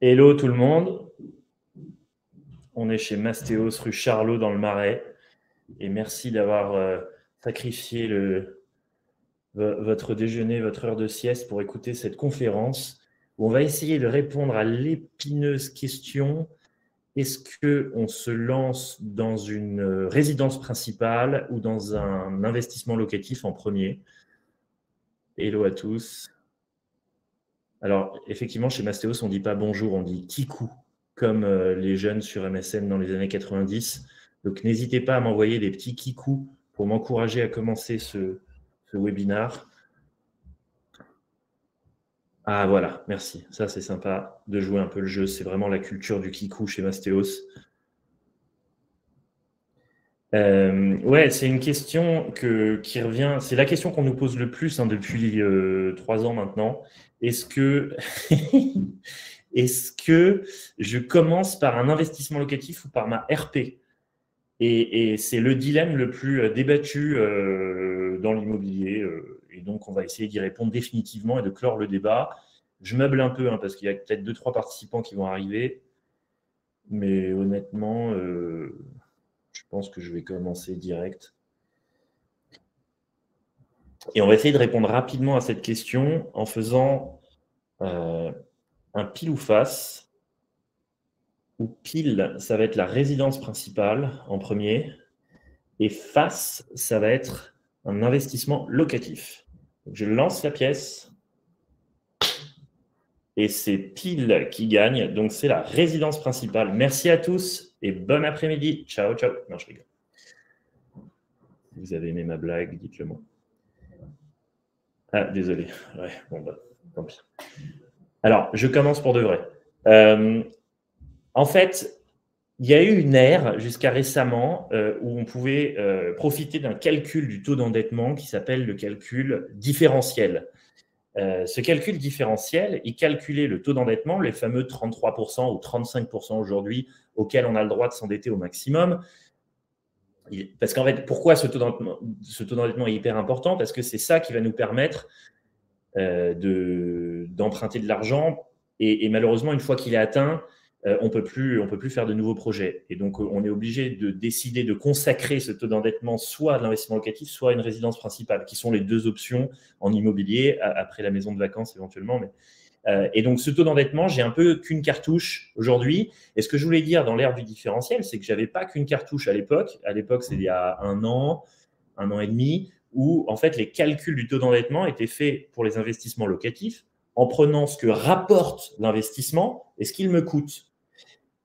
Hello tout le monde, on est chez Mastéos rue Charlot dans le Marais et merci d'avoir sacrifié votre déjeuner, votre heure de sieste pour écouter cette conférence où on va essayer de répondre à l'épineuse question: est-ce qu'on se lance dans une résidence principale ou dans un investissement locatif en premier? Hello à tous. Alors, effectivement, chez Mastéos, on ne dit pas bonjour, on dit kikou, comme les jeunes sur MSN dans les années 90. Donc, n'hésitez pas à m'envoyer des petits kikous pour m'encourager à commencer ce webinar. Ah, voilà, merci. Ça, c'est sympa de jouer un peu le jeu. C'est vraiment la culture du kikou chez Mastéos. Ouais, c'est une question qui revient. C'est la question qu'on nous pose le plus depuis 3 ans maintenant. Est-ce que je commence par un investissement locatif ou par ma RP? Et c'est le dilemme le plus débattu dans l'immobilier. Et donc, on va essayer d'y répondre définitivement et de clore le débat. Je meuble un peu parce qu'il y a peut-être 2-3 participants qui vont arriver. Mais honnêtement, je pense que je vais commencer direct. Et on va essayer de répondre rapidement à cette question en faisant un pile ou face. Où pile, ça va être la résidence principale en premier. Et face, ça va être un investissement locatif. Donc, je lance la pièce. Et c'est pile qui gagne. Donc, c'est la résidence principale. Merci à tous et bon après-midi. Ciao, ciao. Non, je rigole. Si vous avez aimé ma blague, dites-le moi. Ah, désolé. Ouais, bon, bah, tant pis. Alors, je commence pour de vrai. En fait, il y a eu une ère jusqu'à récemment où on pouvait profiter d'un calcul du taux d'endettement qui s'appelle le calcul différentiel. Ce calcul différentiel, il calculait le taux d'endettement, les fameux 33% ou 35% aujourd'hui auxquels on a le droit de s'endetter au maximum. Parce qu'en fait, pourquoi ce taux d'endettement est hyper important? Parce que c'est ça qui va nous permettre d'emprunter de l'argent. Et malheureusement, une fois qu'il est atteint, on peut plus faire de nouveaux projets. Et donc, on est obligé de décider de consacrer ce taux d'endettement soit à l'investissement locatif, soit à une résidence principale, qui sont les deux options en immobilier, après la maison de vacances éventuellement. Et donc, ce taux d'endettement, j'ai un peu qu'une cartouche aujourd'hui. Et ce que je voulais dire dans l'ère du différentiel, c'est que je n'avais pas qu'une cartouche à l'époque. À l'époque, c'est il y a un an et demi, où en fait les calculs du taux d'endettement étaient faits pour les investissements locatifs en prenant ce que rapporte l'investissement et ce qu'il me coûte.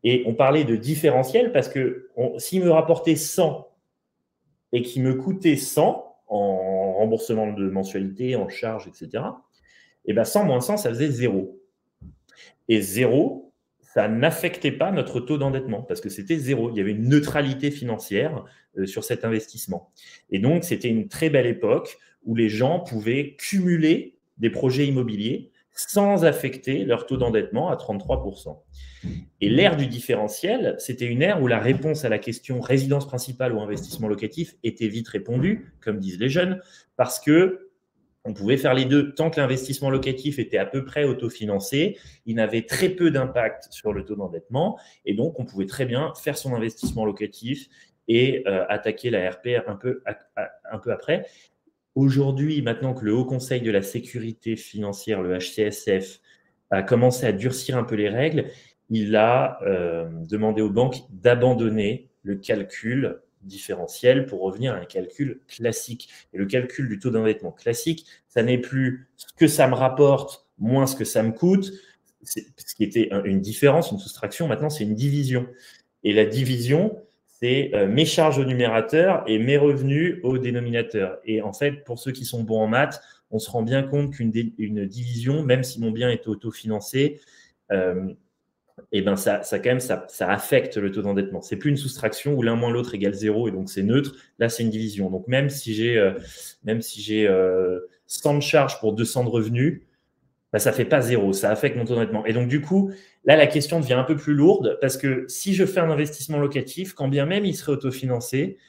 Et on parlait de différentiel parce que s'il me rapportait 100 et qu'il me coûtait 100 en remboursement de mensualité, en charge, etc., et bien 100 moins 100, ça faisait 0. Et 0, ça n'affectait pas notre taux d'endettement parce que c'était 0. Il y avait une neutralité financière sur cet investissement. Et donc, c'était une très belle époque où les gens pouvaient cumuler des projets immobiliers sans affecter leur taux d'endettement à 33%. Et l'ère du différentiel, c'était une ère où la réponse à la question résidence principale ou investissement locatif était vite répondue, comme disent les jeunes, parce que on pouvait faire les deux. Tant que l'investissement locatif était à peu près autofinancé, il n'avait très peu d'impact sur le taux d'endettement. Et donc, on pouvait très bien faire son investissement locatif et attaquer la RP un peu après. Aujourd'hui, maintenant que le Haut Conseil de la sécurité financière, le HCSF, a commencé à durcir un peu les règles, il a demandé aux banques d'abandonner le calcul différentiel pour revenir à un calcul classique. Et le calcul du taux d'endettement classique, ça n'est plus ce que ça me rapporte moins ce que ça me coûte, ce qui était une différence, une soustraction. Maintenant, c'est une division. Et la division, c'est mes charges au numérateur et mes revenus au dénominateur. Et en fait, pour ceux qui sont bons en maths, on se rend bien compte qu'une division, même si mon bien est autofinancé, et ben ça quand même, ça affecte le taux d'endettement. C'est plus une soustraction où l'un moins l'autre égale 0 et donc c'est neutre. Là, c'est une division. Donc même si j'ai 100 de charges pour 200 de revenus, ben, ça ne fait pas 0, ça affecte mon taux d'endettement. Et donc du coup, là, la question devient un peu plus lourde parce que si je fais un investissement locatif, quand bien même il serait autofinancé,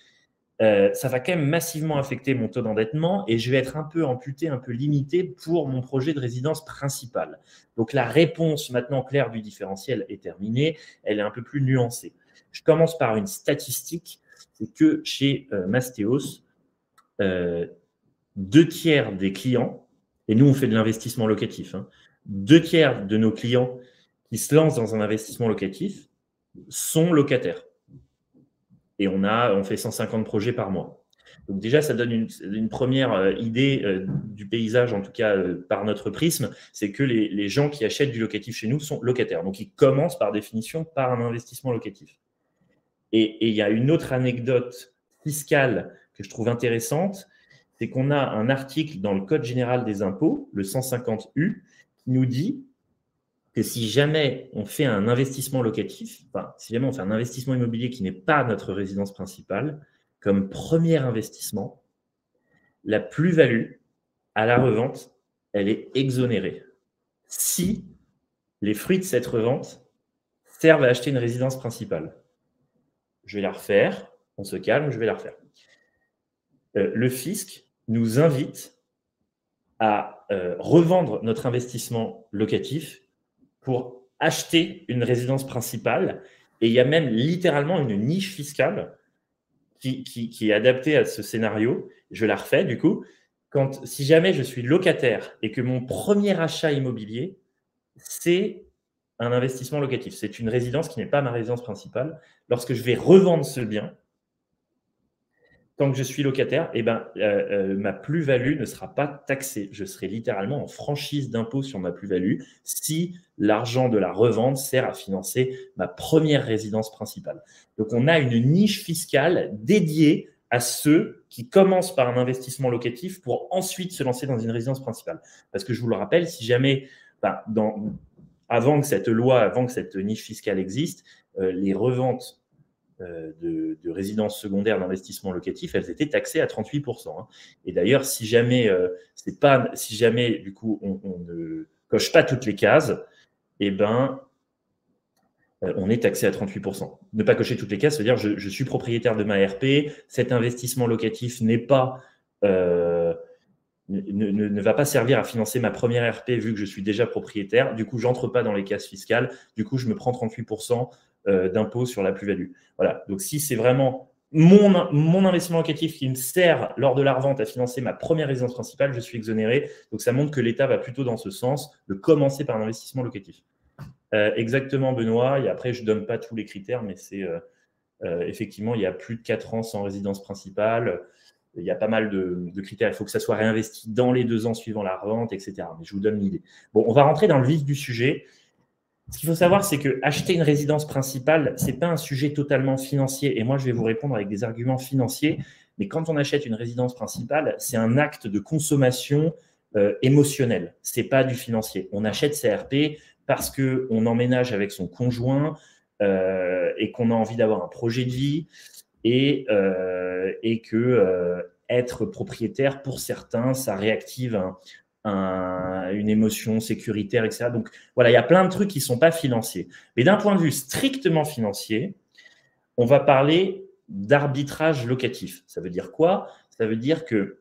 ça va quand même massivement affecter mon taux d'endettement et je vais être un peu amputé, un peu limité pour mon projet de résidence principale. Donc la réponse maintenant claire du différentiel est terminée, elle est un peu plus nuancée. Je commence par une statistique, c'est que chez Mastéos, 2/3 des clients, et nous on fait de l'investissement locatif, 2/3 de nos clients qui se lancent dans un investissement locatif sont locataires. Et on fait 150 projets par mois. Donc déjà, ça donne une première idée du paysage, en tout cas par notre prisme, c'est que les gens qui achètent du locatif chez nous sont locataires. Donc ils commencent par définition par un investissement locatif. Et il y a une autre anecdote fiscale que je trouve intéressante, c'est qu'on a un article dans le Code général des impôts, le 150U, qui nous dit que si jamais on fait un investissement locatif, enfin, si jamais on fait un investissement immobilier qui n'est pas notre résidence principale, comme premier investissement, la plus-value à la revente, elle est exonérée. Si les fruits de cette revente servent à acheter une résidence principale. Je vais la refaire, on se calme, je vais la refaire. Le fisc nous invite à revendre notre investissement locatif pour acheter une résidence principale. Et il y a même littéralement une niche fiscale qui est adaptée à ce scénario. Je la refais du coup. Si jamais je suis locataire et que mon premier achat immobilier, c'est un investissement locatif, c'est une résidence qui n'est pas ma résidence principale, lorsque je vais revendre ce bien, tant que je suis locataire, ma plus-value ne sera pas taxée. Je serai littéralement en franchise d'impôt sur ma plus-value si l'argent de la revente sert à financer ma première résidence principale. Donc, on a une niche fiscale dédiée à ceux qui commencent par un investissement locatif pour ensuite se lancer dans une résidence principale. Parce que je vous le rappelle, si jamais, avant que cette niche fiscale existe, les reventes de résidences secondaires d'investissement locatif, elles étaient taxées à 38%. Et d'ailleurs, si jamais du coup on ne coche pas toutes les cases, on est taxé à 38%. Ne pas cocher toutes les cases, c'est-à-dire je suis propriétaire de ma RP, cet investissement locatif n'est pas ne va pas servir à financer ma première RP vu que je suis déjà propriétaire. Du coup, je n'entre pas dans les cases fiscales. Du coup, je me prends 38% d'impôt sur la plus-value. Voilà. Donc, si c'est vraiment mon investissement locatif qui me sert lors de la revente à financer ma première résidence principale, je suis exonéré. Donc, ça montre que l'État va plutôt dans ce sens de commencer par un investissement locatif. Exactement, Benoît. Et après, je ne donne pas tous les critères, mais c'est effectivement, il y a plus de 4 ans sans résidence principale. Il y a pas mal de critères. Il faut que ça soit réinvesti dans les 2 ans suivant la revente, etc. Mais je vous donne l'idée. Bon, on va rentrer dans le vif du sujet. Ce qu'il faut savoir, c'est que acheter une résidence principale, ce n'est pas un sujet totalement financier. Et moi, je vais vous répondre avec des arguments financiers. Mais quand on achète une résidence principale, c'est un acte de consommation émotionnelle. Ce n'est pas du financier. On achète ses RP parce qu'on emménage avec son conjoint et qu'on a envie d'avoir un projet de vie. Et que être propriétaire, pour certains, ça réactive une émotion sécuritaire, etc. Donc, voilà, il y a plein de trucs qui ne sont pas financiers. Mais d'un point de vue strictement financier, on va parler d'arbitrage locatif. Ça veut dire quoi? Ça veut dire que,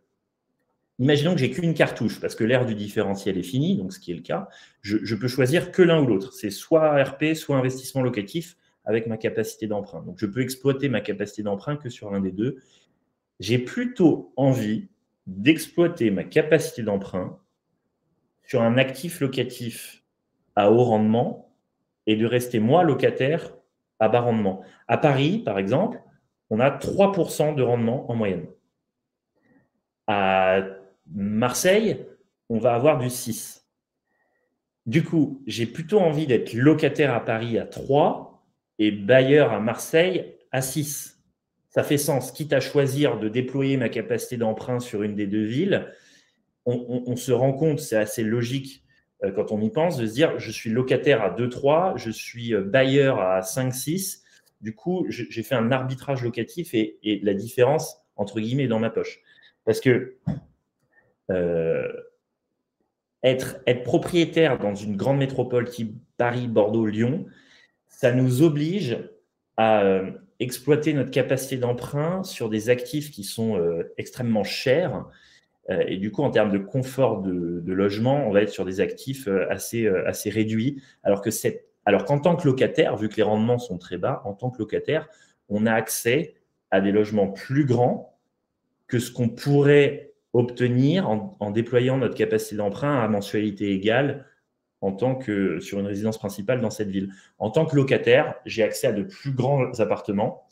imaginons que j'ai qu'une cartouche, parce que l'ère du différentiel est finie, donc ce qui est le cas, je peux choisir que l'un ou l'autre. C'est soit RP, soit investissement locatif, avec ma capacité d'emprunt. Donc, je peux exploiter ma capacité d'emprunt que sur l'un des deux. J'ai plutôt envie d'exploiter ma capacité d'emprunt sur un actif locatif à haut rendement et de rester, moi, locataire à bas rendement. À Paris, par exemple, on a 3% de rendement en moyenne. À Marseille, on va avoir du 6%. Du coup, j'ai plutôt envie d'être locataire à Paris à 3 et bailleur à Marseille à 6. Ça fait sens. Quitte à choisir de déployer ma capacité d'emprunt sur une des deux villes, on se rend compte, c'est assez logique quand on y pense, de se dire je suis locataire à 2-3, je suis bailleur à 5-6. Du coup, j'ai fait un arbitrage locatif et la différence, entre guillemets, est dans ma poche. Parce que être propriétaire dans une grande métropole type Paris, Bordeaux, Lyon, ça nous oblige à exploiter notre capacité d'emprunt sur des actifs qui sont extrêmement chers. Et du coup, en termes de confort de logement, on va être sur des actifs assez réduits. Alors qu'en tant que locataire, vu que les rendements sont très bas, en tant que locataire, on a accès à des logements plus grands que ce qu'on pourrait obtenir en déployant notre capacité d'emprunt à mensualité égale en tant que sur une résidence principale dans cette ville. En tant que locataire, j'ai accès à de plus grands appartements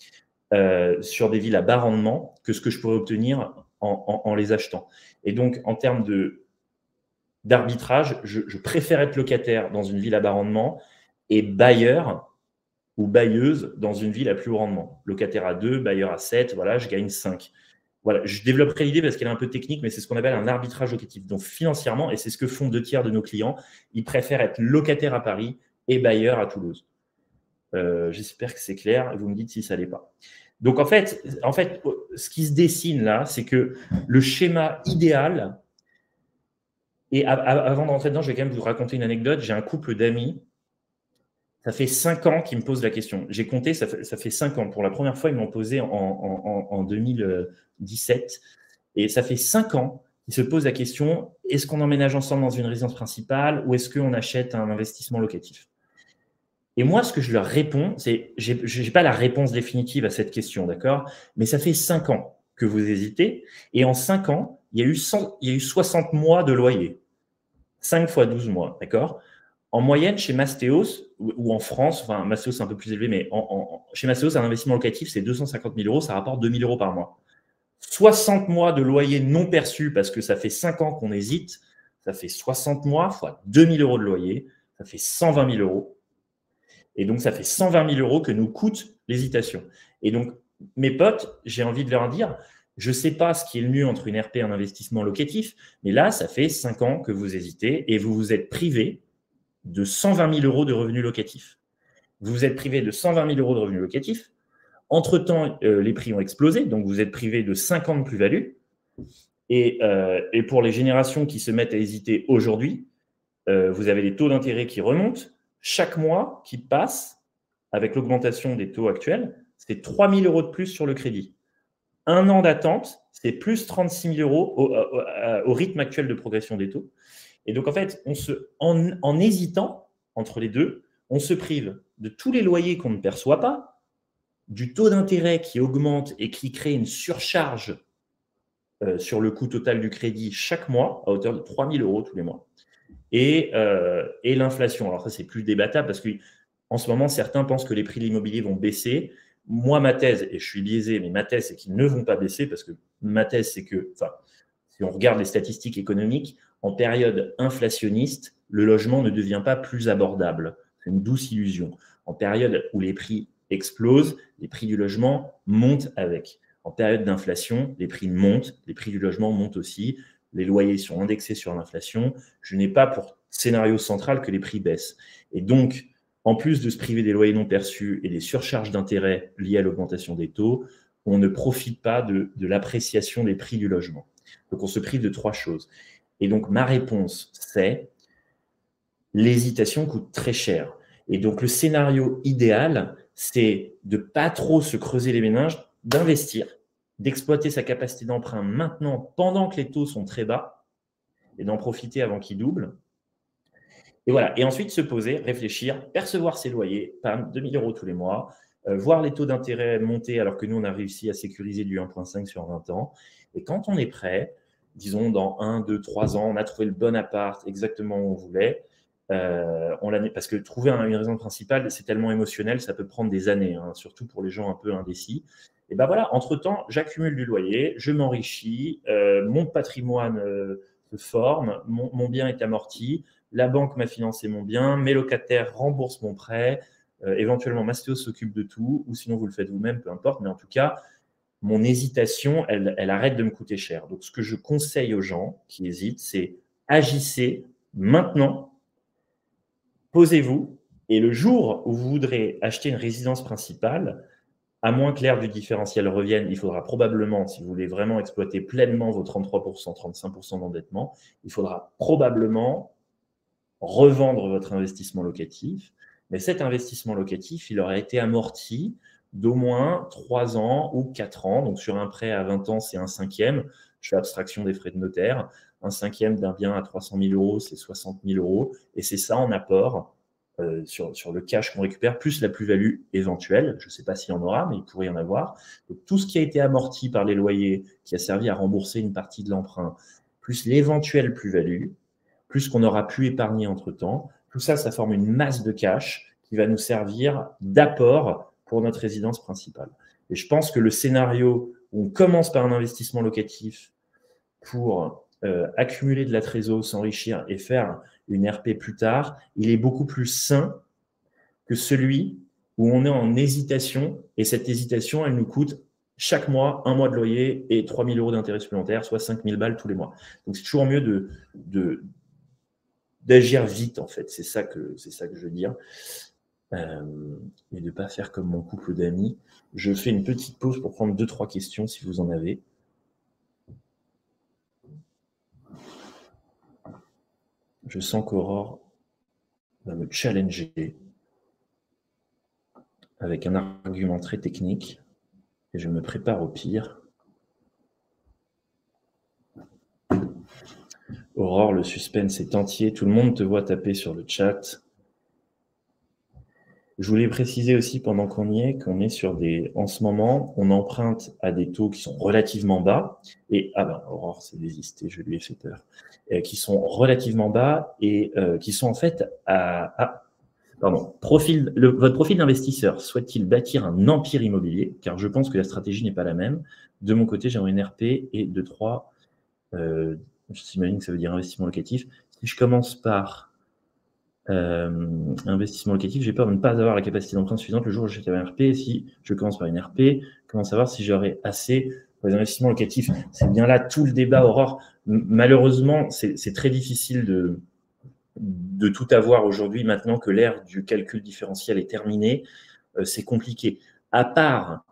sur des villes à bas rendement que ce que je pourrais obtenir en les achetant. Et donc, en termes d'arbitrage, je préfère être locataire dans une ville à bas rendement et bailleur ou bailleuse dans une ville à plus haut rendement. Locataire à 2, bailleur à 7, voilà, je gagne 5. Voilà, je développerai l'idée parce qu'elle est un peu technique, mais c'est ce qu'on appelle un arbitrage locatif. Donc financièrement, et c'est ce que font 2 tiers de nos clients, ils préfèrent être locataire à Paris et bailleur à Toulouse. J'espère que c'est clair et vous me dites si ça l'est pas. Donc en fait, ce qui se dessine là, c'est que le schéma idéal, et avant de rentrer dedans, je vais quand même vous raconter une anecdote. J'ai un couple d'amis, ça fait 5 ans qu'ils me posent la question. J'ai compté, ça fait 5 ans. Pour la première fois, ils m'ont posé en 2017. Et ça fait 5 ans qu'ils se posent la question, est-ce qu'on emménage ensemble dans une résidence principale ou est-ce qu'on achète un investissement locatif? Et moi, ce que je leur réponds, c'est, je n'ai pas la réponse définitive à cette question, d'accord? Mais ça fait 5 ans que vous hésitez. Et en 5 ans, il y a eu 60 mois de loyer. 5 fois 12 mois, d'accord? En moyenne, chez Mastéos, ou en France, enfin, Mastéos c'est un peu plus élevé, mais chez Mastéos, un investissement locatif, c'est 250 000 euros, ça rapporte 2 000 euros par mois. 60 mois de loyer non perçu, parce que ça fait 5 ans qu'on hésite, ça fait 60 mois fois 2 000 euros de loyer, ça fait 120 000 euros. Et donc, ça fait 120 000 euros que nous coûte l'hésitation. Et donc, mes potes, j'ai envie de leur dire, je ne sais pas ce qui est le mieux entre une RP et un investissement locatif, mais là, ça fait 5 ans que vous hésitez et vous vous êtes privé de 120 000 euros de revenus locatifs. Vous vous êtes privé de 120 000 euros de revenus locatifs. Entre-temps, les prix ont explosé, donc vous êtes privé de 5 ans de plus-value. Et pour les générations qui se mettent à hésiter aujourd'hui, vous avez des taux d'intérêt qui remontent. Chaque mois qui passe, avec l'augmentation des taux actuels, c'est 3 000 euros de plus sur le crédit. 1 an d'attente, c'est plus 36 000 euros au rythme actuel de progression des taux. Et donc, en fait, en hésitant entre les deux, on se prive de tous les loyers qu'on ne perçoit pas, du taux d'intérêt qui augmente et qui crée une surcharge sur le coût total du crédit chaque mois, à hauteur de 3 000 euros tous les mois. Et l'inflation. Alors ça, c'est plus débattable parce qu'en ce moment, certains pensent que les prix de l'immobilier vont baisser. Moi, ma thèse, et je suis biaisé, mais ma thèse, c'est qu'ils ne vont pas baisser parce que ma thèse, c'est que, si on regarde les statistiques économiques, en période inflationniste, le logement ne devient pas plus abordable. C'est une douce illusion. En période où les prix explosent, les prix du logement montent avec. En période d'inflation, les prix montent, les prix du logement montent aussi. Les loyers sont indexés sur l'inflation. Je n'ai pas pour scénario central que les prix baissent. Et donc, en plus de se priver des loyers non perçus et des surcharges d'intérêt liées à l'augmentation des taux, on ne profite pas de l'appréciation des prix du logement. Donc, on se prive de 3 choses. Et donc, ma réponse, c'est l'hésitation coûte très cher. Et donc, le scénario idéal, c'est de ne pas trop se creuser les méninges, d'investir, d'exploiter sa capacité d'emprunt maintenant, pendant que les taux sont très bas, et d'en profiter avant qu'ils doublent. Et voilà. Et ensuite, se poser, réfléchir, percevoir ses loyers, 2 000 euros tous les mois, voir les taux d'intérêt monter alors que nous, on a réussi à sécuriser du 1,5 sur 20 ans. Et quand on est prêt, disons dans 1, 2, 3 ans, on a trouvé le bon appart exactement où on voulait, parce que trouver une raison principale, c'est tellement émotionnel, ça peut prendre des années, hein, surtout pour les gens un peu indécis. Et ben voilà, entre-temps, j'accumule du loyer, je m'enrichis, mon patrimoine se forme, mon bien est amorti, la banque m'a financé mon bien, mes locataires remboursent mon prêt, éventuellement Mastéos s'occupe de tout, ou sinon vous le faites vous-même, peu importe, mais en tout cas, mon hésitation, elle arrête de me coûter cher. Donc, ce que je conseille aux gens qui hésitent, c'est agissez maintenant, posez-vous, et le jour où vous voudrez acheter une résidence principale, à moins que l'ère du différentiel revienne, il faudra probablement, si vous voulez vraiment exploiter pleinement vos 33%, 35% d'endettement, il faudra probablement revendre votre investissement locatif. Mais cet investissement locatif, il aura été amorti d'au moins 3 ans ou 4 ans. Donc, sur un prêt à 20 ans, c'est un cinquième. Je fais abstraction des frais de notaire. Un cinquième d'un bien à 300 000 euros, c'est 60 000 euros. Et c'est ça en apport sur le cash qu'on récupère, plus la plus-value éventuelle. Je ne sais pas s'il y en aura, mais il pourrait y en avoir. Donc, tout ce qui a été amorti par les loyers, qui a servi à rembourser une partie de l'emprunt, plus l'éventuelle plus-value, plus ce qu'on aura pu épargner entre-temps, tout ça, ça forme une masse de cash qui va nous servir d'apport pour notre résidence principale. Et je pense que le scénario où on commence par un investissement locatif pour accumuler de la trésor, s'enrichir et faire une RP plus tard, il est beaucoup plus sain que celui où on est en hésitation, et cette hésitation, elle nous coûte chaque mois 1 mois de loyer et 3 000 euros d'intérêt supplémentaire, soit 5 000 balles tous les mois. Donc c'est toujours mieux d'agir vite, en fait. C'est ça que je veux dire. Et de ne pas faire comme mon couple d'amis. Je fais une petite pause pour prendre 2-3 questions si vous en avez. Je sens qu'Aurore va me challenger avec un argument très technique et je me prépare au pire. Aurore, le suspense est entier. Tout le monde te voit taper sur le chat. Je voulais préciser aussi pendant qu'on y est qu'on est sur en ce moment, on emprunte à des taux qui sont relativement bas. Et, Aurore s'est désistée, je lui ai fait peur. Qui sont relativement bas et qui sont en fait votre profil d'investisseur souhaite-t-il bâtir un empire immobilier? Car je pense que la stratégie n'est pas la même. De mon côté, j'aimerais une RP et 2-3, je s'imagine que ça veut dire investissement locatif. Si je commence par investissement locatif, j'ai peur de ne pas avoir la capacité d'emprunt suffisante le jour où j'achète un RP. Si je commence par une RP, comment savoir si j'aurai assez pour les investissements locatifs? C'est bien là tout le débat, Aurore. Malheureusement, c'est très difficile de tout avoir aujourd'hui, maintenant que l'ère du calcul différentiel est terminée. C'est compliqué. À part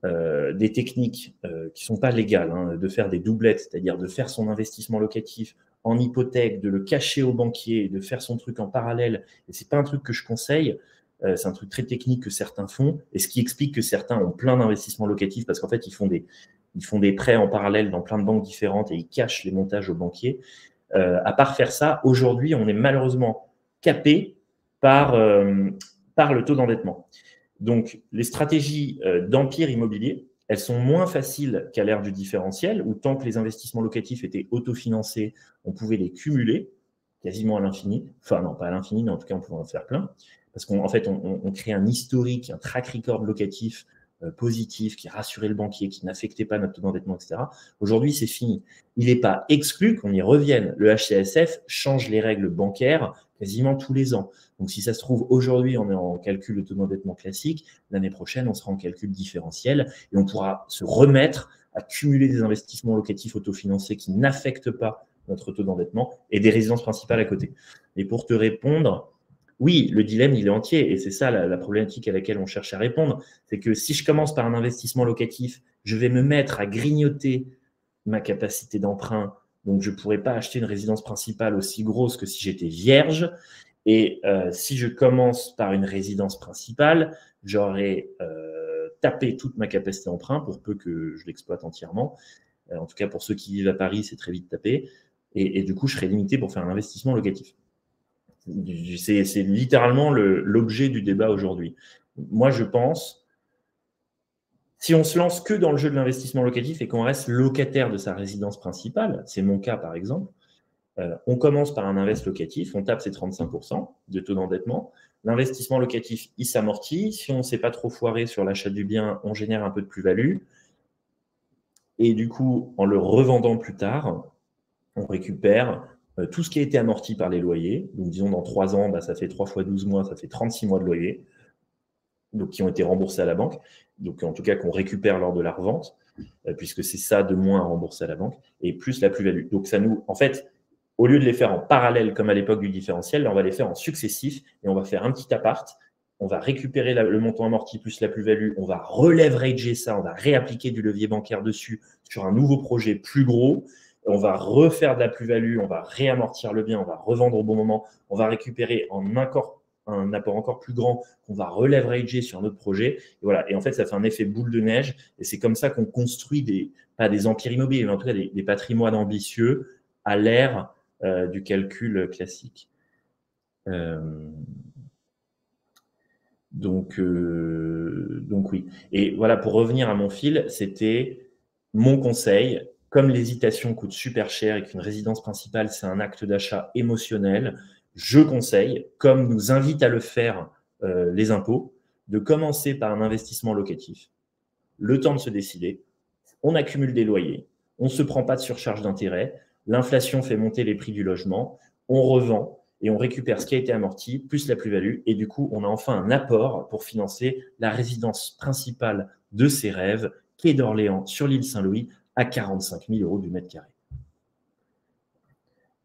des techniques qui ne sont pas légales, hein, de faire des doublettes, c'est-à-dire de faire son investissement locatif en hypothèque, de le cacher au banquier, de faire son truc en parallèle. Et ce n'est pas un truc que je conseille, c'est un truc très technique que certains font, et ce qui explique que certains ont plein d'investissements locatifs, parce qu'en fait, ils font des prêts en parallèle dans plein de banques différentes et ils cachent les montages au banquier. À part faire ça, aujourd'hui, on est malheureusement capé par le taux d'endettement. Donc, les stratégies d'empire immobilier, elles sont moins faciles qu'à l'ère du différentiel, où tant que les investissements locatifs étaient autofinancés, on pouvait les cumuler quasiment à l'infini. Enfin, non, pas à l'infini, mais en tout cas, on pouvait en faire plein. Parce qu'en fait, on crée un historique, un track record locatif positif, qui rassurait le banquier, qui n'affectait pas notre taux d'endettement, etc. Aujourd'hui, c'est fini. Il n'est pas exclu qu'on y revienne. Le HCSF change les règles bancaires quasiment tous les ans. Donc, si ça se trouve, aujourd'hui, on est en calcul de taux d'endettement classique. L'année prochaine, on sera en calcul différentiel et on pourra se remettre à cumuler des investissements locatifs autofinancés qui n'affectent pas notre taux d'endettement et des résidences principales à côté. Et pour te répondre, oui, le dilemme, il est entier et c'est ça la problématique à laquelle on cherche à répondre. C'est que si je commence par un investissement locatif, je vais me mettre à grignoter ma capacité d'emprunt. Donc, je ne pourrais pas acheter une résidence principale aussi grosse que si j'étais vierge. Et si je commence par une résidence principale, j'aurais tapé toute ma capacité d'emprunt pour peu que je l'exploite entièrement. En tout cas, pour ceux qui vivent à Paris, c'est très vite tapé. Et du coup, je serais limité pour faire un investissement locatif. C'est littéralement l'objet du débat aujourd'hui. Moi, je pense, si on se lance que dans le jeu de l'investissement locatif et qu'on reste locataire de sa résidence principale, c'est mon cas par exemple, on commence par un invest locatif, on tape ses 35% de taux d'endettement. L'investissement locatif, il s'amortit. Si on ne s'est pas trop foiré sur l'achat du bien, on génère un peu de plus-value. Et du coup, en le revendant plus tard, on récupère tout ce qui a été amorti par les loyers. Donc, disons, dans 3 ans, ça fait 3 fois 12 mois, ça fait 36 mois de loyer, donc qui ont été remboursés à la banque. Donc, en tout cas, qu'on récupère lors de la revente, puisque c'est ça de moins à rembourser à la banque, et plus la plus-value. Donc, ça nous, en fait, au lieu de les faire en parallèle comme à l'époque du différentiel, là, on va les faire en successif et on va faire un petit appart. On va récupérer le montant amorti plus la plus-value. On va releverager ça. On va réappliquer du levier bancaire dessus sur un nouveau projet plus gros. On va refaire de la plus-value. On va réamortir le bien. On va revendre au bon moment. On va récupérer en un apport encore plus grand qu'on va releverager sur notre projet. Et voilà. Et en fait, ça fait un effet boule de neige. Et c'est comme ça qu'on construit pas des empires immobiliers, mais en tout cas des patrimoines ambitieux à l'ère du calcul classique. Donc oui. Et voilà, pour revenir à mon fil, c'était mon conseil. Comme l'hésitation coûte super cher et qu'une résidence principale, c'est un acte d'achat émotionnel, je conseille, comme nous invite à le faire les impôts, de commencer par un investissement locatif. Le temps de se décider, on accumule des loyers, on ne se prend pas de surcharge d'intérêt, l'inflation fait monter les prix du logement, on revend et on récupère ce qui a été amorti, plus la plus-value, et du coup, on a enfin un apport pour financer la résidence principale de ses rêves, quai d'Orléans, sur l'île Saint-Louis, à 45 000 € du mètre carré.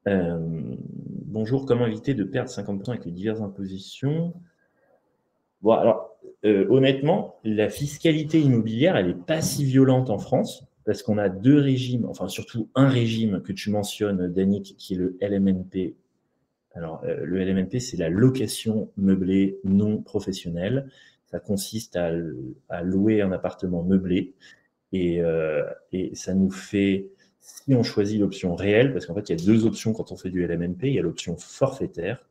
Bonjour, comment éviter de perdre 50% avec les diverses impositions? Bon, alors, honnêtement, la fiscalité immobilière, elle n'est pas si violente en France, parce qu'on a deux régimes, enfin surtout un régime que tu mentionnes, Danick, qui est le LMNP. Alors, le LMNP, c'est la location meublée non professionnelle. Ça consiste à louer un appartement meublé et ça nous fait, si on choisit l'option réelle, parce qu'en fait, il y a deux options quand on fait du LMNP, il y a l'option forfaitaire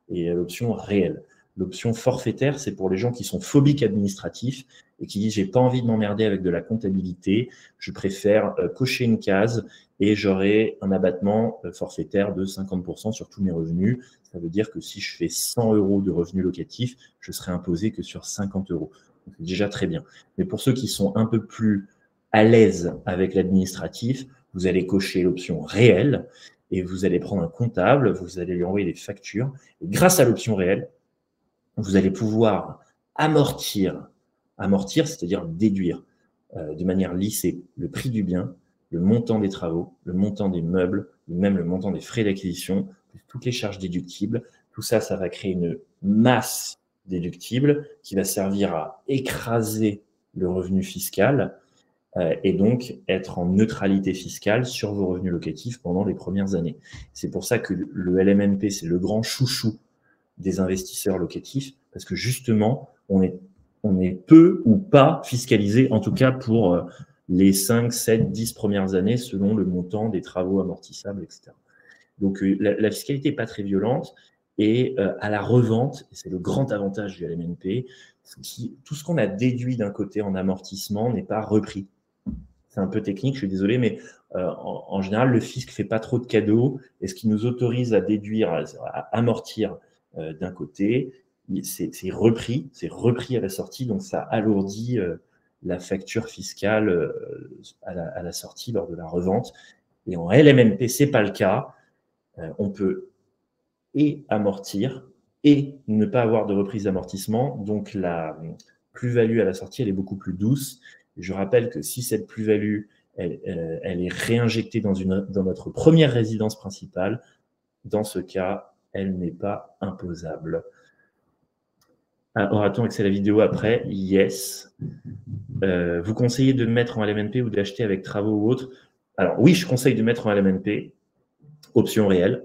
et il y a l'option réelle. L'option forfaitaire, c'est pour les gens qui sont phobiques administratifs et qui disent « j'ai pas envie de m'emmerder avec de la comptabilité, je préfère cocher une case et j'aurai un abattement forfaitaire de 50% sur tous mes revenus. Ça veut dire que si je fais 100 € de revenus locatifs, je serai imposé que sur 50 €. C'est déjà très bien. Mais pour ceux qui sont un peu plus à l'aise avec l'administratif, vous allez cocher l'option réelle et vous allez prendre un comptable, vous allez lui envoyer des factures. Et grâce à l'option réelle, vous allez pouvoir amortir, c'est-à-dire déduire de manière lissée le prix du bien, le montant des travaux, le montant des meubles, même le montant des frais d'acquisition, toutes les charges déductibles. Tout ça, ça va créer une masse déductible qui va servir à écraser le revenu fiscal et donc être en neutralité fiscale sur vos revenus locatifs pendant les premières années. C'est pour ça que le LMNP, c'est le grand chouchou des investisseurs locatifs, parce que justement, on est peu ou pas fiscalisé, en tout cas pour les 5, 7, 10 premières années, selon le montant des travaux amortissables, etc. Donc, la fiscalité n'est pas très violente, et à la revente, et c'est le grand avantage du LMNP, tout ce qu'on a déduit d'un côté en amortissement n'est pas repris. C'est un peu technique, je suis désolé, mais en général, le fisc ne fait pas trop de cadeaux, et ce qui nous autorise à déduire, à amortir d'un côté, c'est repris à la sortie, donc ça alourdit la facture fiscale à la sortie lors de la revente. Et en LMNP, ce n'est pas le cas. On peut et amortir et ne pas avoir de reprise d'amortissement, donc la plus-value à la sortie, elle est beaucoup plus douce. Et je rappelle que si cette plus-value, elle est réinjectée dans notre première résidence principale, dans ce cas, elle n'est pas imposable. Aura-t-on accès à la vidéo après? Yes. Vous conseillez de mettre en LMNP ou d'acheter avec travaux ou autre? Alors oui, je conseille de mettre en LMNP, option réelle.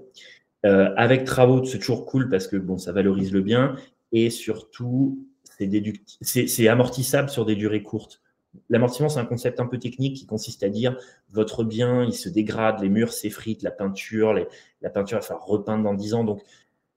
Avec travaux, c'est toujours cool parce que bon, ça valorise le bien et surtout, c'est amortissable sur des durées courtes. L'amortissement, c'est un concept un peu technique qui consiste à dire votre bien, il se dégrade, les murs s'effritent, la peinture va falloir repeindre dans 10 ans. Donc,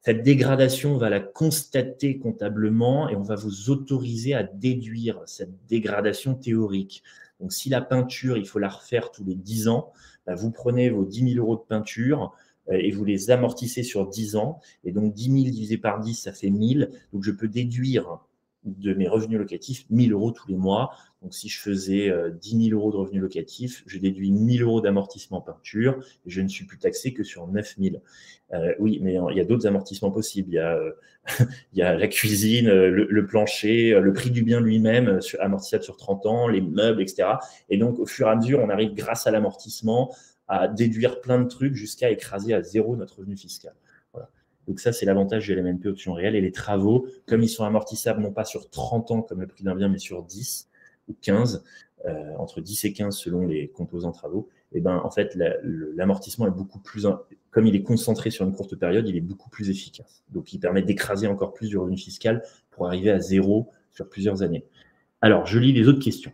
cette dégradation, on va la constater comptablement et on va vous autoriser à déduire cette dégradation théorique. Donc, si la peinture, il faut la refaire tous les 10 ans, bah, vous prenez vos 10 000 € de peinture et vous les amortissez sur 10 ans. Et donc, 10 000 divisé par 10, ça fait 1 000. Donc, je peux déduire de mes revenus locatifs 1 000 € tous les mois. Donc, si je faisais 10 000 € de revenus locatifs, je déduis 1 000 € d'amortissement peinture et je ne suis plus taxé que sur 9 000. Oui, mais il y a d'autres amortissements possibles. Il y a la cuisine, le plancher, le prix du bien lui-même, amortissable sur 30 ans, les meubles, etc. Et donc, au fur et à mesure, on arrive, grâce à l'amortissement, à déduire plein de trucs jusqu'à écraser à zéro notre revenu fiscal. Voilà. Donc ça, c'est l'avantage du LMNP option réelle. Et les travaux, comme ils sont amortissables non pas sur 30 ans comme le prix d'un bien, mais sur 10 ou 15, entre 10 et 15 selon les composants travaux, et ben, en fait, l'amortissement est beaucoup plus comme il est concentré sur une courte période, il est beaucoup plus efficace. Donc, il permet d'écraser encore plus du revenu fiscal pour arriver à 0 sur plusieurs années. Alors, je lis les autres questions.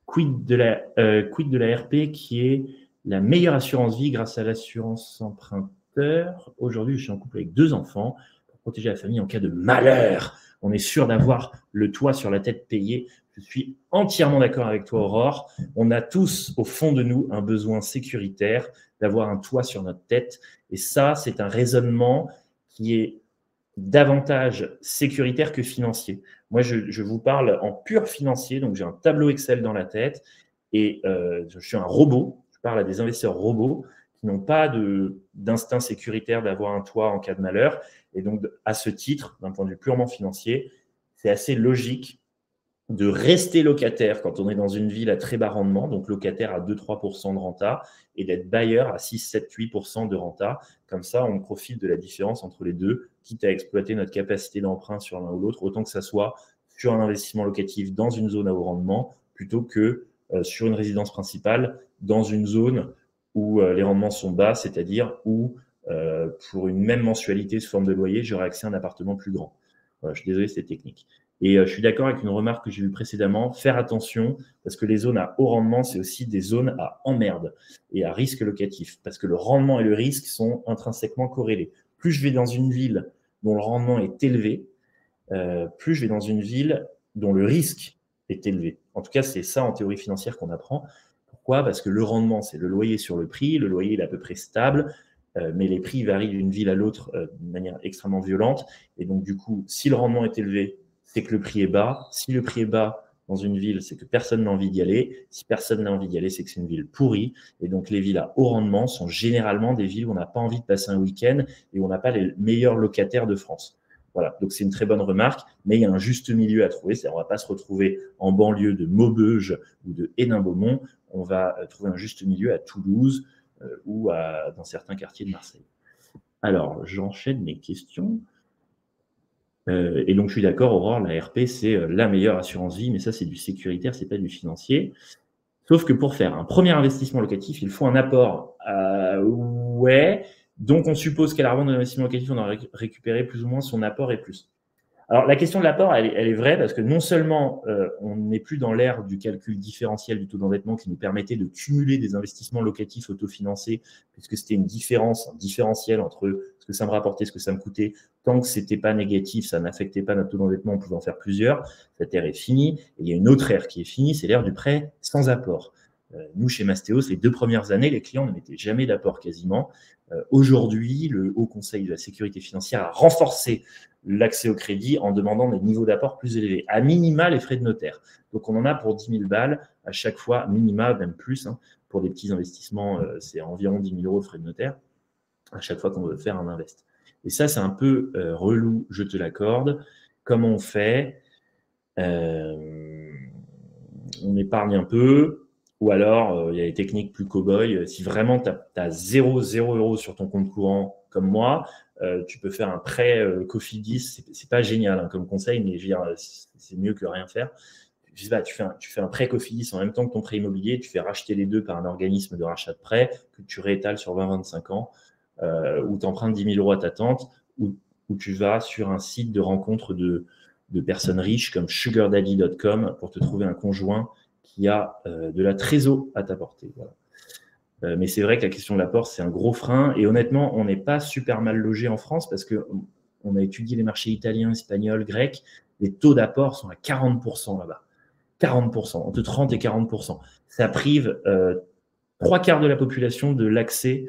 Quid de la RP qui est la meilleure assurance vie grâce à l'assurance emprunteur? Aujourd'hui, je suis en couple avec 2 enfants pour protéger la famille en cas de malheur. On est sûr d'avoir le toit sur la tête payé. Je suis entièrement d'accord avec toi, Aurore. On a tous, au fond de nous, un besoin sécuritaire d'avoir un toit sur notre tête. Et ça, c'est un raisonnement qui est davantage sécuritaire que financier. Moi, je vous parle en pur financier, donc j'ai un tableau Excel dans la tête et je suis un robot. Je parle à des investisseurs robots qui n'ont pas d'instinct sécuritaire d'avoir un toit en cas de malheur. Et donc, à ce titre, d'un point de vue purement financier, c'est assez logique de rester locataire quand on est dans une ville à très bas rendement, donc locataire à 2-3% de renta, et d'être bailleur à 6-7-8% de renta. Comme ça, on profite de la différence entre les deux, quitte à exploiter notre capacité d'emprunt sur l'un ou l'autre, autant que ça soit sur un investissement locatif dans une zone à haut rendement, plutôt que sur une résidence principale dans une zone où les rendements sont bas, c'est-à-dire où pour une même mensualité sous forme de loyer, j'aurai accès à un appartement plus grand. Voilà, je suis désolé, c'est technique. Et je suis d'accord avec une remarque que j'ai vue précédemment, faire attention, parce que les zones à haut rendement, c'est aussi des zones à emmerde et à risque locatif, parce que le rendement et le risque sont intrinsèquement corrélés. Plus je vais dans une ville dont le rendement est élevé, plus je vais dans une ville dont le risque est élevé. En tout cas, c'est ça en théorie financière qu'on apprend. Pourquoi? Parce que le rendement, c'est le loyer sur le prix, le loyer il est à peu près stable, mais les prix varient d'une ville à l'autre d'une manière extrêmement violente. Et donc, du coup, si le rendement est élevé, c'est que le prix est bas. Si le prix est bas dans une ville, c'est que personne n'a envie d'y aller. Si personne n'a envie d'y aller, c'est que c'est une ville pourrie. Et donc, les villes à haut rendement sont généralement des villes où on n'a pas envie de passer un week-end et où on n'a pas les meilleurs locataires de France. Voilà, donc c'est une très bonne remarque, mais il y a un juste milieu à trouver. C'est-à-dire, on ne va pas se retrouver en banlieue de Maubeuge ou de Hénin-Beaumont. On va trouver un juste milieu à Toulouse ou dans certains quartiers de Marseille. Alors, j'enchaîne mes questions. Et donc, je suis d'accord, Aurore, la RP, c'est la meilleure assurance vie, mais ça, c'est du sécuritaire, c'est pas du financier. Sauf que pour faire un premier investissement locatif, il faut un apport. Ouais, donc on suppose qu'à la revente de l'investissement locatif, on a récupéré plus ou moins son apport et plus. Alors, la question de l'apport, elle est vraie parce que non seulement on n'est plus dans l'ère du calcul différentiel du taux d'endettement qui nous permettait de cumuler des investissements locatifs autofinancés, puisque c'était une différence, un différentiel entre ce que ça me rapportait, ce que ça me coûtait. Tant que c'était pas négatif, ça n'affectait pas notre taux d'endettement, on pouvait en faire plusieurs. Cette ère est finie. Et il y a une autre ère qui est finie, c'est l'ère du prêt sans apport. Nous, chez Mastéos, les 2 premières années, les clients ne mettaient jamais d'apport quasiment. Aujourd'hui, le Haut Conseil de la sécurité financière a renforcé l'accès au crédit en demandant des niveaux d'apport plus élevés, à minima les frais de notaire. Donc, on en a pour 10 000 balles à chaque fois, minima, même plus. Hein, pour des petits investissements, c'est environ 10 000 euros de frais de notaire à chaque fois qu'on veut faire un invest. Et ça, c'est un peu relou, je te l'accorde. Comment on fait? On épargne un peu. Ou alors, il y a des techniques plus cow-boy. Si vraiment tu as 0 euros sur ton compte courant, comme moi, tu peux faire un prêt Cofidis. C'est pas génial hein, comme conseil, mais je veux dire, c'est mieux que rien faire. Je sais pas, tu fais un prêt Cofidis en même temps que ton prêt immobilier, tu fais racheter les deux par un organisme de rachat de prêt que tu réétales sur 20-25 ans, où tu empruntes 10 000 euros à ta tante, où tu vas sur un site de rencontre de personnes riches comme sugardaddy.com pour te trouver un conjoint qui a de la trésor à t'apporter. Voilà. Mais c'est vrai que la question de l'apport, c'est un gros frein. Et honnêtement, on n'est pas super mal logé en France parce qu'on a étudié les marchés italiens, espagnols, grecs. Les taux d'apport sont à 40% là-bas. 40%, entre 30 et 40%. Ça prive 3/4 de la population de l'accès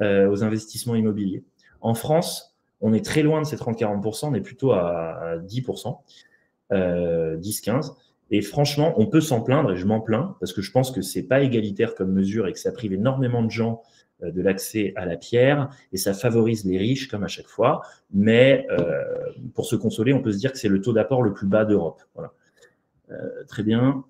aux investissements immobiliers. En France, on est très loin de ces 30-40%, on est plutôt à 10%, 10-15%. Et franchement, on peut s'en plaindre, et je m'en plains, parce que je pense que c'est pas égalitaire comme mesure et que ça prive énormément de gens de l'accès à la pierre, et ça favorise les riches, comme à chaque fois. Mais pour se consoler, on peut se dire que c'est le taux d'apport le plus bas d'Europe. Voilà. Très bien.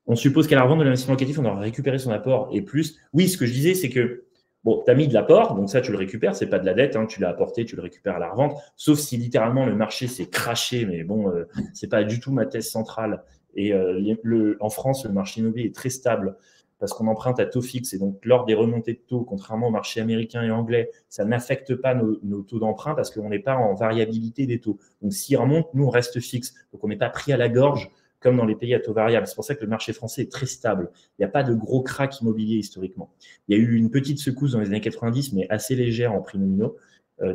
On suppose qu'à la revente de l'investissement locatif, on aura récupéré son apport et plus. Oui, ce que je disais, c'est que bon, tu as mis de l'apport, donc ça, tu le récupères, c'est pas de la dette, hein, tu l'as apporté, tu le récupères à la revente, sauf si littéralement le marché s'est craché, mais bon, c'est pas du tout ma thèse centrale. Et en France, le marché immobilier est très stable parce qu'on emprunte à taux fixe. Et donc, lors des remontées de taux, contrairement au marché américain et anglais, ça n'affecte pas nos taux d'emprunt parce qu'on n'est pas en variabilité des taux. Donc, s'ils remontent, nous, on reste fixe. Donc, on n'est pas pris à la gorge comme dans les pays à taux variable. C'est pour ça que le marché français est très stable. Il n'y a pas de gros cracks immobiliers historiquement. Il y a eu une petite secousse dans les années 90, mais assez légère en prix nominaux.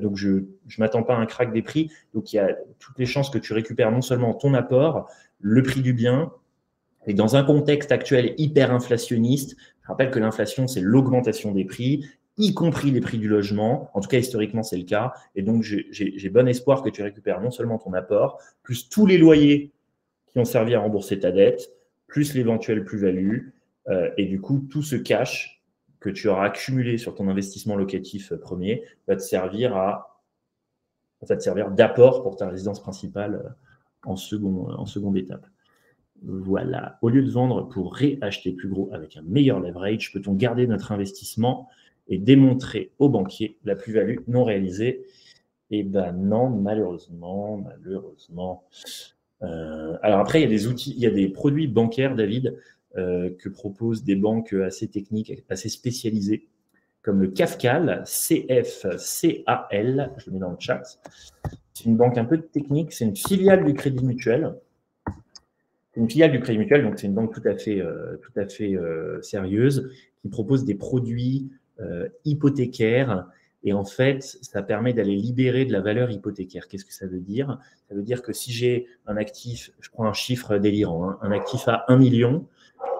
Donc, je ne m'attends pas à un crack des prix. Donc, il y a toutes les chances que tu récupères non seulement ton apport, le prix du bien, et dans un contexte actuel hyper inflationniste. Je rappelle que l'inflation, c'est l'augmentation des prix, y compris les prix du logement. En tout cas, historiquement, c'est le cas. Et donc, j'ai bon espoir que tu récupères non seulement ton apport, plus tous les loyers qui ont servi à rembourser ta dette, plus l'éventuelle plus-value. Et du coup, tout ce cash que tu auras accumulé sur ton investissement locatif premier va te servir d'apport pour ta résidence principale en seconde étape. Voilà. Au lieu de vendre pour réacheter plus gros avec un meilleur leverage, peut-on garder notre investissement et démontrer au banquier la plus-value non réalisée? Eh ben non, malheureusement. Alors après, il y a des outils, il y a des produits bancaires, David, que proposent des banques assez techniques, assez spécialisées, comme le CAFCAL, CFCAL, je le mets dans le chat. C'est une banque un peu technique, c'est une filiale du Crédit Mutuel. C'est une filiale du Crédit Mutuel, donc c'est une banque tout à fait sérieuse, qui propose des produits hypothécaires. Et en fait, ça permet d'aller libérer de la valeur hypothécaire. Qu'est-ce que ça veut dire? Ça veut dire que si j'ai un actif, je prends un chiffre délirant, hein, un actif à 1 million,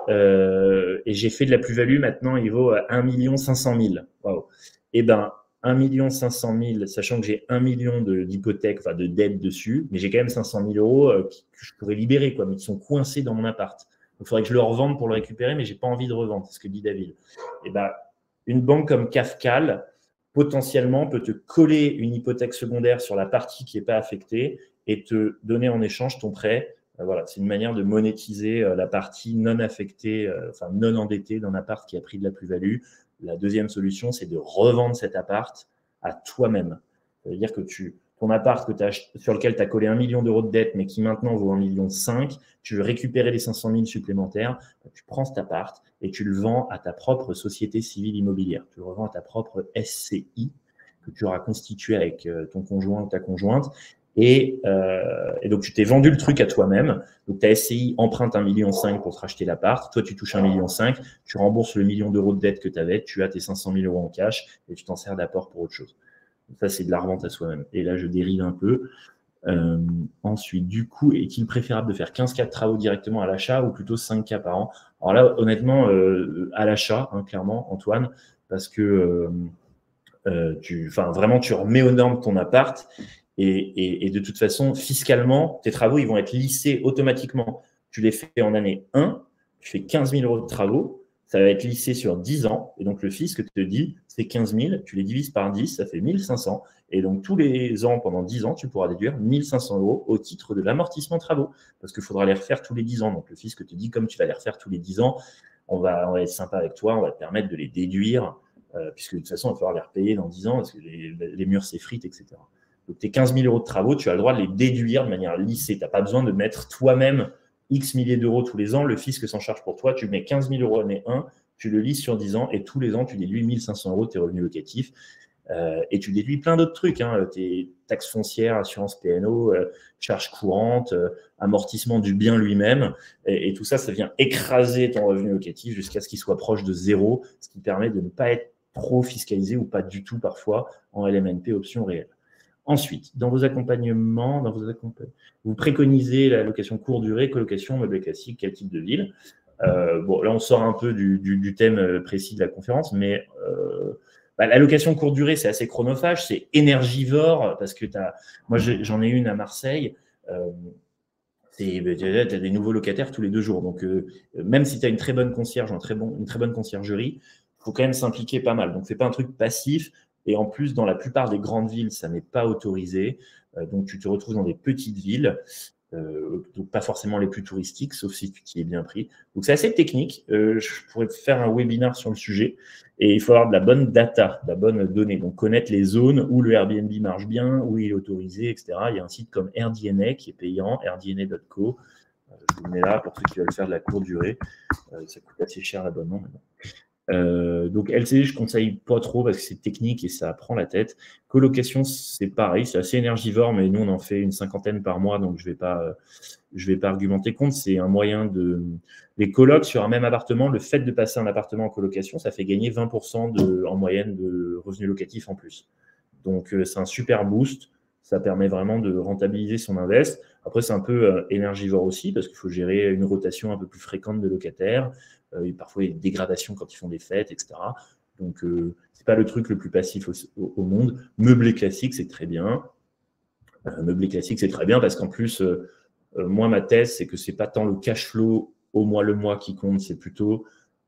et j'ai fait de la plus-value, maintenant il vaut 1 500 000. Wow. Eh bien, 1 500 000, sachant que j'ai 1 million d'hypothèques, enfin de dettes dessus, mais j'ai quand même 500 000 euros que je pourrais libérer, quoi, mais qui sont coincés dans mon appart. Donc, il faudrait que je le revende pour le récupérer, mais je n'ai pas envie de revendre, c'est ce que dit David. Eh bien, une banque comme CAFCAL, potentiellement, peut te coller une hypothèque secondaire sur la partie qui n'est pas affectée et te donner en échange ton prêt. Voilà, c'est une manière de monétiser la partie non affectée, enfin non endettée d'un appart qui a pris de la plus-value. La deuxième solution, c'est de revendre cet appart à toi-même. Ça veut dire que ton appart sur lequel tu as collé 1 million d'euros de dette, mais qui maintenant vaut 1,5 million, tu veux récupérer les 500 000 supplémentaires, tu prends cet appart et tu le vends à ta propre société civile immobilière. Tu le revends à ta propre SCI que tu auras constituée avec ton conjoint ou ta conjointe. Et donc, tu t'es vendu le truc à toi-même. Donc, ta SCI emprunte 1,5 million pour te racheter l'appart. Toi, tu touches 1,5 million. Tu rembourses le 1 million d'euros de dette que tu avais. Tu as tes 500 000 euros en cash et tu t'en sers d'apport pour autre chose. Donc, ça, c'est de la revente à soi-même. Et là, je dérive un peu. Ensuite, du coup, est-il préférable de faire 15 cas de travaux directement à l'achat ou plutôt 5 cas par an? Alors là, honnêtement, à l'achat, hein, clairement, Antoine, parce que vraiment, tu remets aux normes ton appart. Et de toute façon, fiscalement, tes travaux, ils vont être lissés automatiquement. Tu les fais en année 1, tu fais 15 000 euros de travaux, ça va être lissé sur 10 ans. Et donc, le fisc te dit, c'est 15 000, tu les divises par 10, ça fait 1 500. Et donc, tous les ans, pendant 10 ans, tu pourras déduire 1 500 euros au titre de l'amortissement travaux. Parce qu'il faudra les refaire tous les 10 ans. Donc, le fisc te dit, comme tu vas les refaire tous les 10 ans, on va être sympa avec toi, on va te permettre de les déduire, puisque de toute façon, il va falloir les repayer dans 10 ans, parce que les murs s'effritent, etc. Donc, tes 15 000 euros de travaux, tu as le droit de les déduire de manière lissée. Tu n'as pas besoin de mettre toi-même X milliers d'euros tous les ans. Le fisc s'en charge pour toi. Tu mets 15 000 euros année 1, tu le lisses sur 10 ans et tous les ans, tu déduis 1 500 euros de tes revenus locatifs. Et tu déduis plein d'autres trucs, hein, tes taxes foncières, assurance P&O, charges courantes, amortissement du bien lui-même. Et tout ça, ça vient écraser ton revenu locatif jusqu'à ce qu'il soit proche de zéro, ce qui permet de ne pas être trop fiscalisé ou pas du tout parfois en LMNP option réelle. Ensuite, dans vos accompagnements, vous préconisez la location courte durée, colocation, meublé classique, quel type de ville? Bon, là, on sort un peu du thème précis de la conférence, mais la location courte durée, c'est assez chronophage, c'est énergivore, parce que moi, j'en ai une à Marseille, tu as des nouveaux locataires tous les 2 jours. Donc, même si tu as une très bonne concierge, une très bonne conciergerie, il faut quand même s'impliquer pas mal. Donc, ce n'est pas un truc passif. Et en plus, dans la plupart des grandes villes, ça n'est pas autorisé. Donc, tu te retrouves dans des petites villes, donc pas forcément les plus touristiques, sauf si tu t'y es bien pris. Donc, c'est assez technique. Je pourrais faire un webinaire sur le sujet. Et il faut avoir de la bonne data, de la bonne donnée. Donc, connaître les zones où le Airbnb marche bien, où il est autorisé, etc. Il y a un site comme AirDNA qui est payant, airdna.co. je vous le mets là pour ceux qui veulent faire de la courte durée. Ça coûte assez cher l'abonnement maintenant. Donc LCD, je conseille pas trop parce que c'est technique et ça prend la tête. Colocation, c'est pareil, c'est assez énergivore, mais nous on en fait une 50aine par mois, donc je vais pas argumenter contre. C'est un moyen de les colocs sur un même appartement. Le fait de passer un appartement en colocation, ça fait gagner 20% en moyenne de revenus locatifs en plus. Donc c'est un super boost. Ça permet vraiment de rentabiliser son invest. Après, c'est un peu énergivore aussi parce qu'il faut gérer une rotation un peu plus fréquente de locataires. Et parfois, il y a des dégradations quand ils font des fêtes, etc. Donc, c'est pas le truc le plus passif au monde. Meubler classique, c'est très bien. Meubler classique, c'est très bien parce qu'en plus, moi, ma thèse, c'est que c'est pas tant le cash flow au mois le mois qui compte, c'est plutôt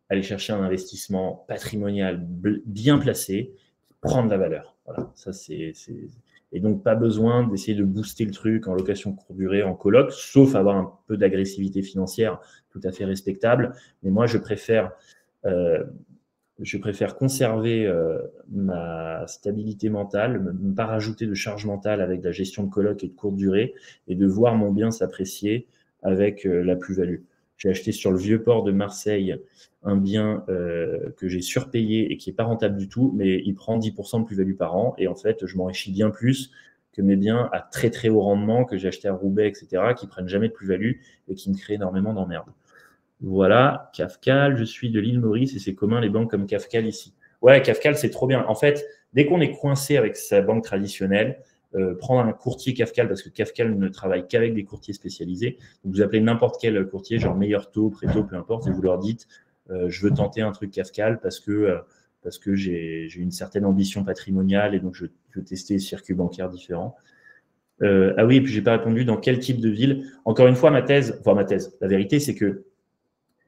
aller chercher un investissement patrimonial bien placé, prendre de la valeur. Voilà, ça c'est. Et donc, pas besoin d'essayer de booster le truc en location courte durée, en coloc, sauf avoir un peu d'agressivité financière tout à fait respectable. Mais moi, je préfère conserver ma stabilité mentale, ne pas rajouter de charge mentale avec la gestion de coloc et de courte durée, et de voir mon bien s'apprécier avec la plus-value. J'ai acheté sur le vieux port de Marseille un bien que j'ai surpayé et qui n'est pas rentable du tout, mais il prend 10% de plus-value par an. Et en fait, je m'enrichis bien plus que mes biens à très très haut rendement que j'ai acheté à Roubaix, etc., qui prennent jamais de plus-value et qui me créent énormément d'emmerdes. Voilà, Cafcal, je suis de l'île Maurice et c'est commun les banques comme Cafcal ici. Ouais, Cafcal, c'est trop bien. En fait, dès qu'on est coincé avec sa banque traditionnelle, prendre un courtier Cafcal, parce que Cafcal ne travaille qu'avec des courtiers spécialisés. Donc, vous appelez n'importe quel courtier, genre meilleur taux, pré-taux, peu importe, et vous leur dites je veux tenter un truc Cafcal parce que j'ai une certaine ambition patrimoniale et donc je veux tester les circuits bancaires différents. Ah oui, et puis j'ai pas répondu dans quel type de ville. Encore une fois, ma thèse, la vérité, c'est que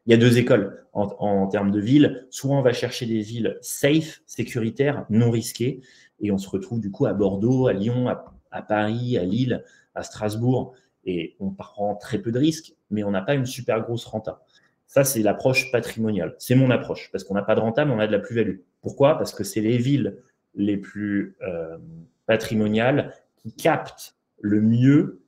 il y a deux écoles en termes de villes. Soit on va chercher des villes safe, sécuritaires, non risquées, et on se retrouve du coup à Bordeaux, à Lyon, à Paris, à Lille, à Strasbourg, et on prend très peu de risques, mais on n'a pas une super grosse renta. Ça, c'est l'approche patrimoniale. C'est mon approche, parce qu'on n'a pas de renta, mais on a de la plus-value. Pourquoi? Parce que c'est les villes les plus patrimoniales qui captent le mieux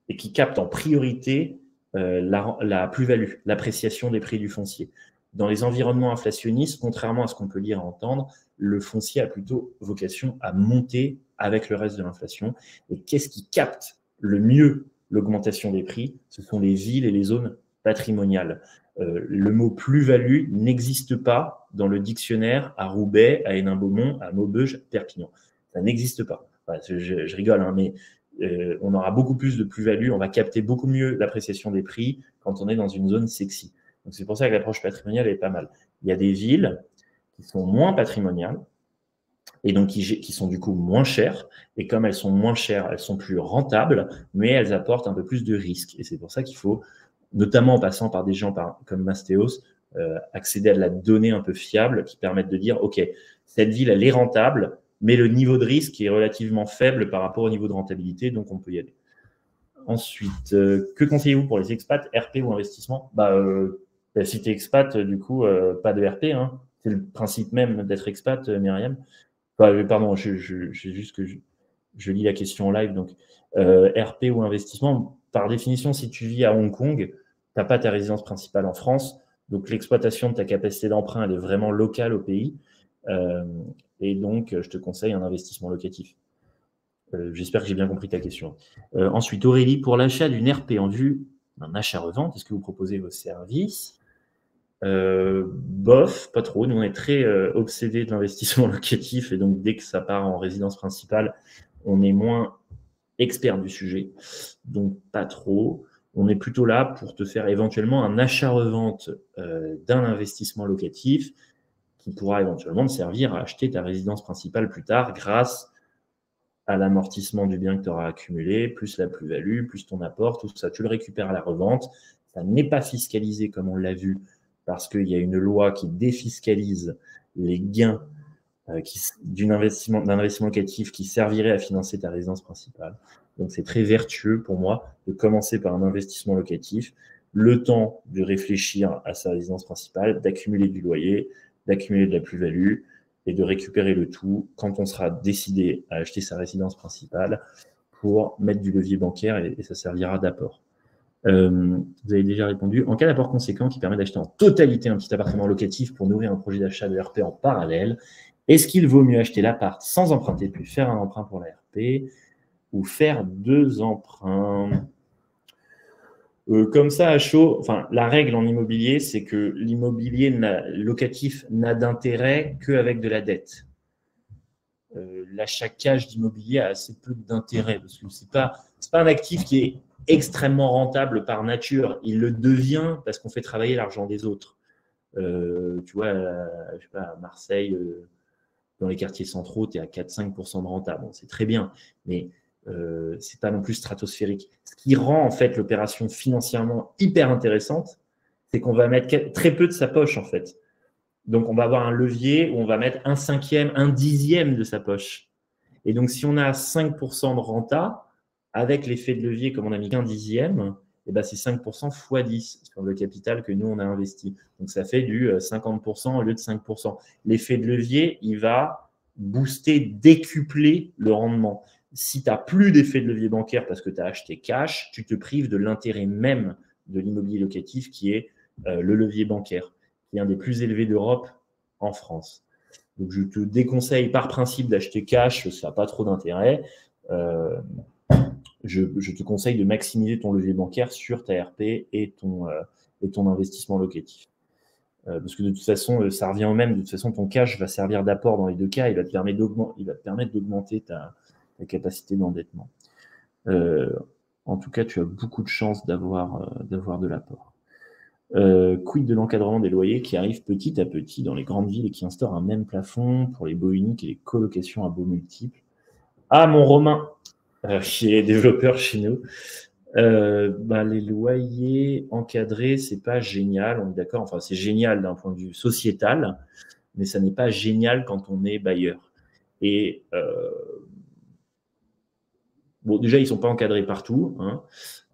et qui captent en priorité la plus-value, l'appréciation des prix du foncier. Dans les environnements inflationnistes, contrairement à ce qu'on peut lire et entendre, le foncier a plutôt vocation à monter avec le reste de l'inflation. Et qu'est-ce qui capte le mieux l'augmentation des prix? Ce sont les villes et les zones patrimoniales. Le mot plus-value n'existe pas dans le dictionnaire à Roubaix, à Hénin-Beaumont, à Maubeuge, Perpignan. Ça n'existe pas. Enfin, je rigole, hein, mais on aura beaucoup plus de plus-value, on va capter beaucoup mieux l'appréciation des prix quand on est dans une zone sexy. Donc c'est pour ça que l'approche patrimoniale est pas mal. Il y a des villes qui sont moins patrimoniales et donc qui sont du coup moins chères. Et comme elles sont moins chères, elles sont plus rentables, mais elles apportent un peu plus de risques. Et c'est pour ça qu'il faut, notamment en passant par des gens comme Mastéos, accéder à de la donnée un peu fiable qui permettent de dire, OK, cette ville, elle est rentable, mais le niveau de risque est relativement faible par rapport au niveau de rentabilité, donc on peut y aller. Ensuite, que conseillez-vous pour les expats, RP ou investissement? Si tu es expat, du coup, pas de RP. Hein. C'est le principe même d'être expat, Myriam. Pardon, c'est juste que je lis la question en live. Donc, RP ou investissement, par définition, si tu vis à Hong Kong, tu n'as pas ta résidence principale en France. Donc, l'exploitation de ta capacité d'emprunt, elle est vraiment locale au pays. Et donc, je te conseille un investissement locatif. J'espère que j'ai bien compris ta question. Ensuite, Aurélie, pour l'achat d'une RP en vue d'un achat-revente, est-ce que vous proposez vos services? Bof, pas trop. Nous, on est très obsédés de l'investissement locatif et donc dès que ça part en résidence principale, on est moins expert du sujet. Donc, pas trop. On est plutôt là pour te faire éventuellement un achat-revente d'un investissement locatif qui pourra éventuellement te servir à acheter ta résidence principale plus tard grâce à l'amortissement du bien que tu auras accumulé, plus la plus-value, plus ton apport, tout ça, tu le récupères à la revente. Ça n'est pas fiscalisé comme on l'a vu parce qu'il y a une loi qui défiscalise les gains d'un investissement locatif qui servirait à financer ta résidence principale. Donc, c'est très vertueux pour moi de commencer par un investissement locatif, le temps de réfléchir à sa résidence principale, d'accumuler du loyer, d'accumuler de la plus-value et de récupérer le tout quand on sera décidé à acheter sa résidence principale pour mettre du levier bancaire et ça servira d'apport. Vous avez déjà répondu. En cas d'apport conséquent qui permet d'acheter en totalité un petit appartement locatif pour nourrir un projet d'achat de RP en parallèle, est-ce qu'il vaut mieux acheter l'appart sans emprunter puis faire un emprunt pour la RP ou faire 2 emprunts? Comme ça, à chaud, enfin, la règle en immobilier, c'est que l'immobilier locatif n'a d'intérêt qu'avec de la dette. L'achat cash d'immobilier a assez peu d'intérêt parce que c'est pas un actif qui est extrêmement rentable par nature. Il le devient parce qu'on fait travailler l'argent des autres. Tu vois, je sais pas, à Marseille, dans les quartiers centraux, tu es à 4-5% de rentable. Bon, c'est très bien, mais c'est pas non plus stratosphérique. Ce qui rend en fait l'opération financièrement hyper intéressante, c'est qu'on va mettre très peu de sa poche en fait. Donc, on va avoir un levier où on va mettre 1/5, 1/10 de sa poche. Et donc, si on a 5% de renta, avec l'effet de levier, comme on a mis qu'un dixième, et ben c'est 5% x 10 sur le capital que nous, on a investi. Donc, ça fait du 50% au lieu de 5%. L'effet de levier, il va booster, décupler le rendement. Si tu n'as plus d'effet de levier bancaire parce que tu as acheté cash, tu te prives de l'intérêt même de l'immobilier locatif qui est le levier bancaire, qui est un des plus élevés d'Europe en France. Donc, je te déconseille par principe d'acheter cash, ça n'a pas trop d'intérêt. Je te conseille de maximiser ton levier bancaire sur ta RP et ton investissement locatif. Parce que de toute façon, ça revient au même. De toute façon, ton cash va servir d'apport dans les deux cas. Il va te permettre d'augmenter ta capacité d'endettement. En tout cas, tu as beaucoup de chances d'avoir de l'apport. Quid de l'encadrement des loyers qui arrive petit à petit dans les grandes villes et qui instaure un même plafond pour les baux uniques et les colocations à baux multiples? Ah, mon Romain, qui est développeur chez nous. Les loyers encadrés, c'est pas génial, on est d'accord. Enfin, c'est génial d'un point de vue sociétal, mais ça n'est pas génial quand on est bailleur. Et bon, déjà, ils sont pas encadrés partout, hein.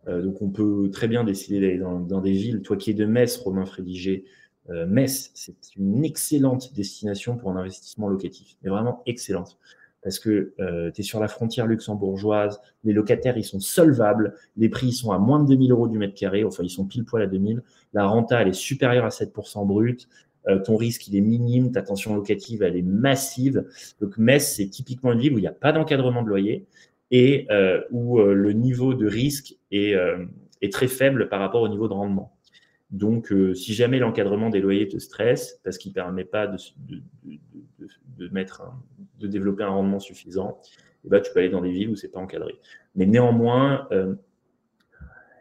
Donc, on peut très bien décider d'aller dans des villes. Toi qui es de Metz, Romain Frédigé, Metz, c'est une excellente destination pour un investissement locatif, mais vraiment excellente. Parce que tu es sur la frontière luxembourgeoise, les locataires, ils sont solvables, les prix ils sont à moins de 2 000 € du mètre carré, enfin, ils sont pile poil à 2 000. La renta, elle est supérieure à 7% brut. Ton risque, il est minime. Ta tension locative, elle est massive. Donc, Metz, c'est typiquement une ville où il n'y a pas d'encadrement de loyer et où le niveau de risque est très faible par rapport au niveau de rendement. Donc, si jamais l'encadrement des loyers te stresse, parce qu'il ne permet pas de développer un rendement suffisant, et ben, tu peux aller dans des villes où ce n'est pas encadré. Mais néanmoins,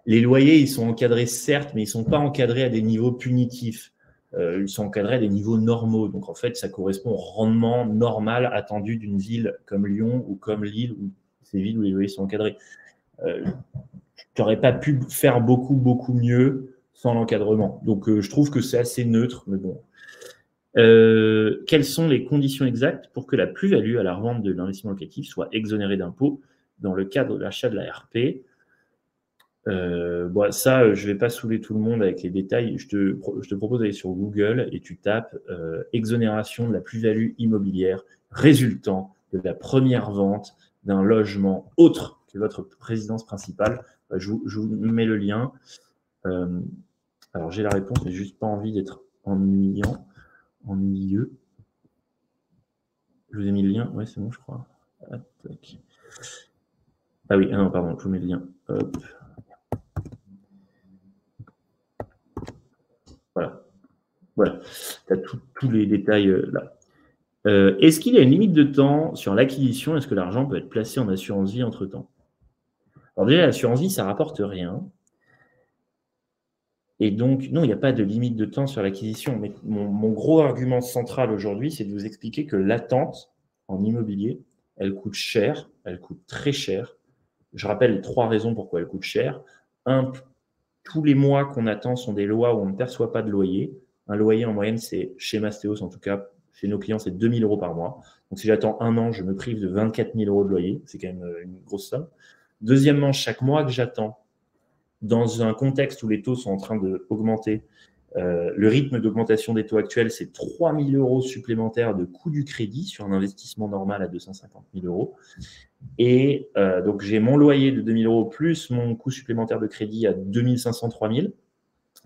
les loyers, ils sont encadrés certes, mais ils ne sont pas encadrés à des niveaux punitifs. Ils sont encadrés à des niveaux normaux. Donc, en fait, ça correspond au rendement normal attendu d'une ville comme Lyon ou comme Lille, ou ces villes où les loyers sont encadrés. Tu n'aurais pas pu faire beaucoup, beaucoup mieux sans l'encadrement. Donc, je trouve que c'est assez neutre, mais bon. Quelles sont les conditions exactes pour que la plus-value à la revente de l'investissement locatif soit exonérée d'impôt dans le cadre de l'achat de la RP? Ça, je ne vais pas saouler tout le monde avec les détails. Je te propose d'aller sur Google et tu tapes exonération de la plus-value immobilière résultant de la première vente d'un logement autre que votre résidence principale. Je vous mets le lien. Alors, j'ai la réponse, mais juste pas envie d'être ennuyeux. Je vous ai mis le lien. Ouais, c'est bon, je crois. Ah oui, non, pardon, je vous mets le lien. Hop. Voilà. Tu as tous les détails là. Est-ce qu'il y a une limite de temps sur l'acquisition? Est-ce que l'argent peut être placé en assurance vie entre-temps? Alors déjà, l'assurance vie, ça ne rapporte rien. Et donc, non, il n'y a pas de limite de temps sur l'acquisition. Mais mon gros argument central aujourd'hui, c'est de vous expliquer que l'attente en immobilier, elle coûte cher, elle coûte très cher. Je rappelle les 3 raisons pourquoi elle coûte cher. 1, tous les mois qu'on attend sont des lois où on ne perçoit pas de loyer. Un loyer, en moyenne, c'est chez Mastéos, en tout cas, chez nos clients, c'est 2 000 € par mois. Donc, si j'attends 1 an, je me prive de 24 000 € de loyer. C'est quand même une grosse somme. Deuxièmement, chaque mois que j'attends, dans un contexte où les taux sont en train d'augmenter, Le rythme d'augmentation des taux actuels, c'est 3 000 € supplémentaires de coût du crédit sur un investissement normal à 250 000 €. Et donc, j'ai mon loyer de 2 000 € plus mon coût supplémentaire de crédit à 2 500, 3 000.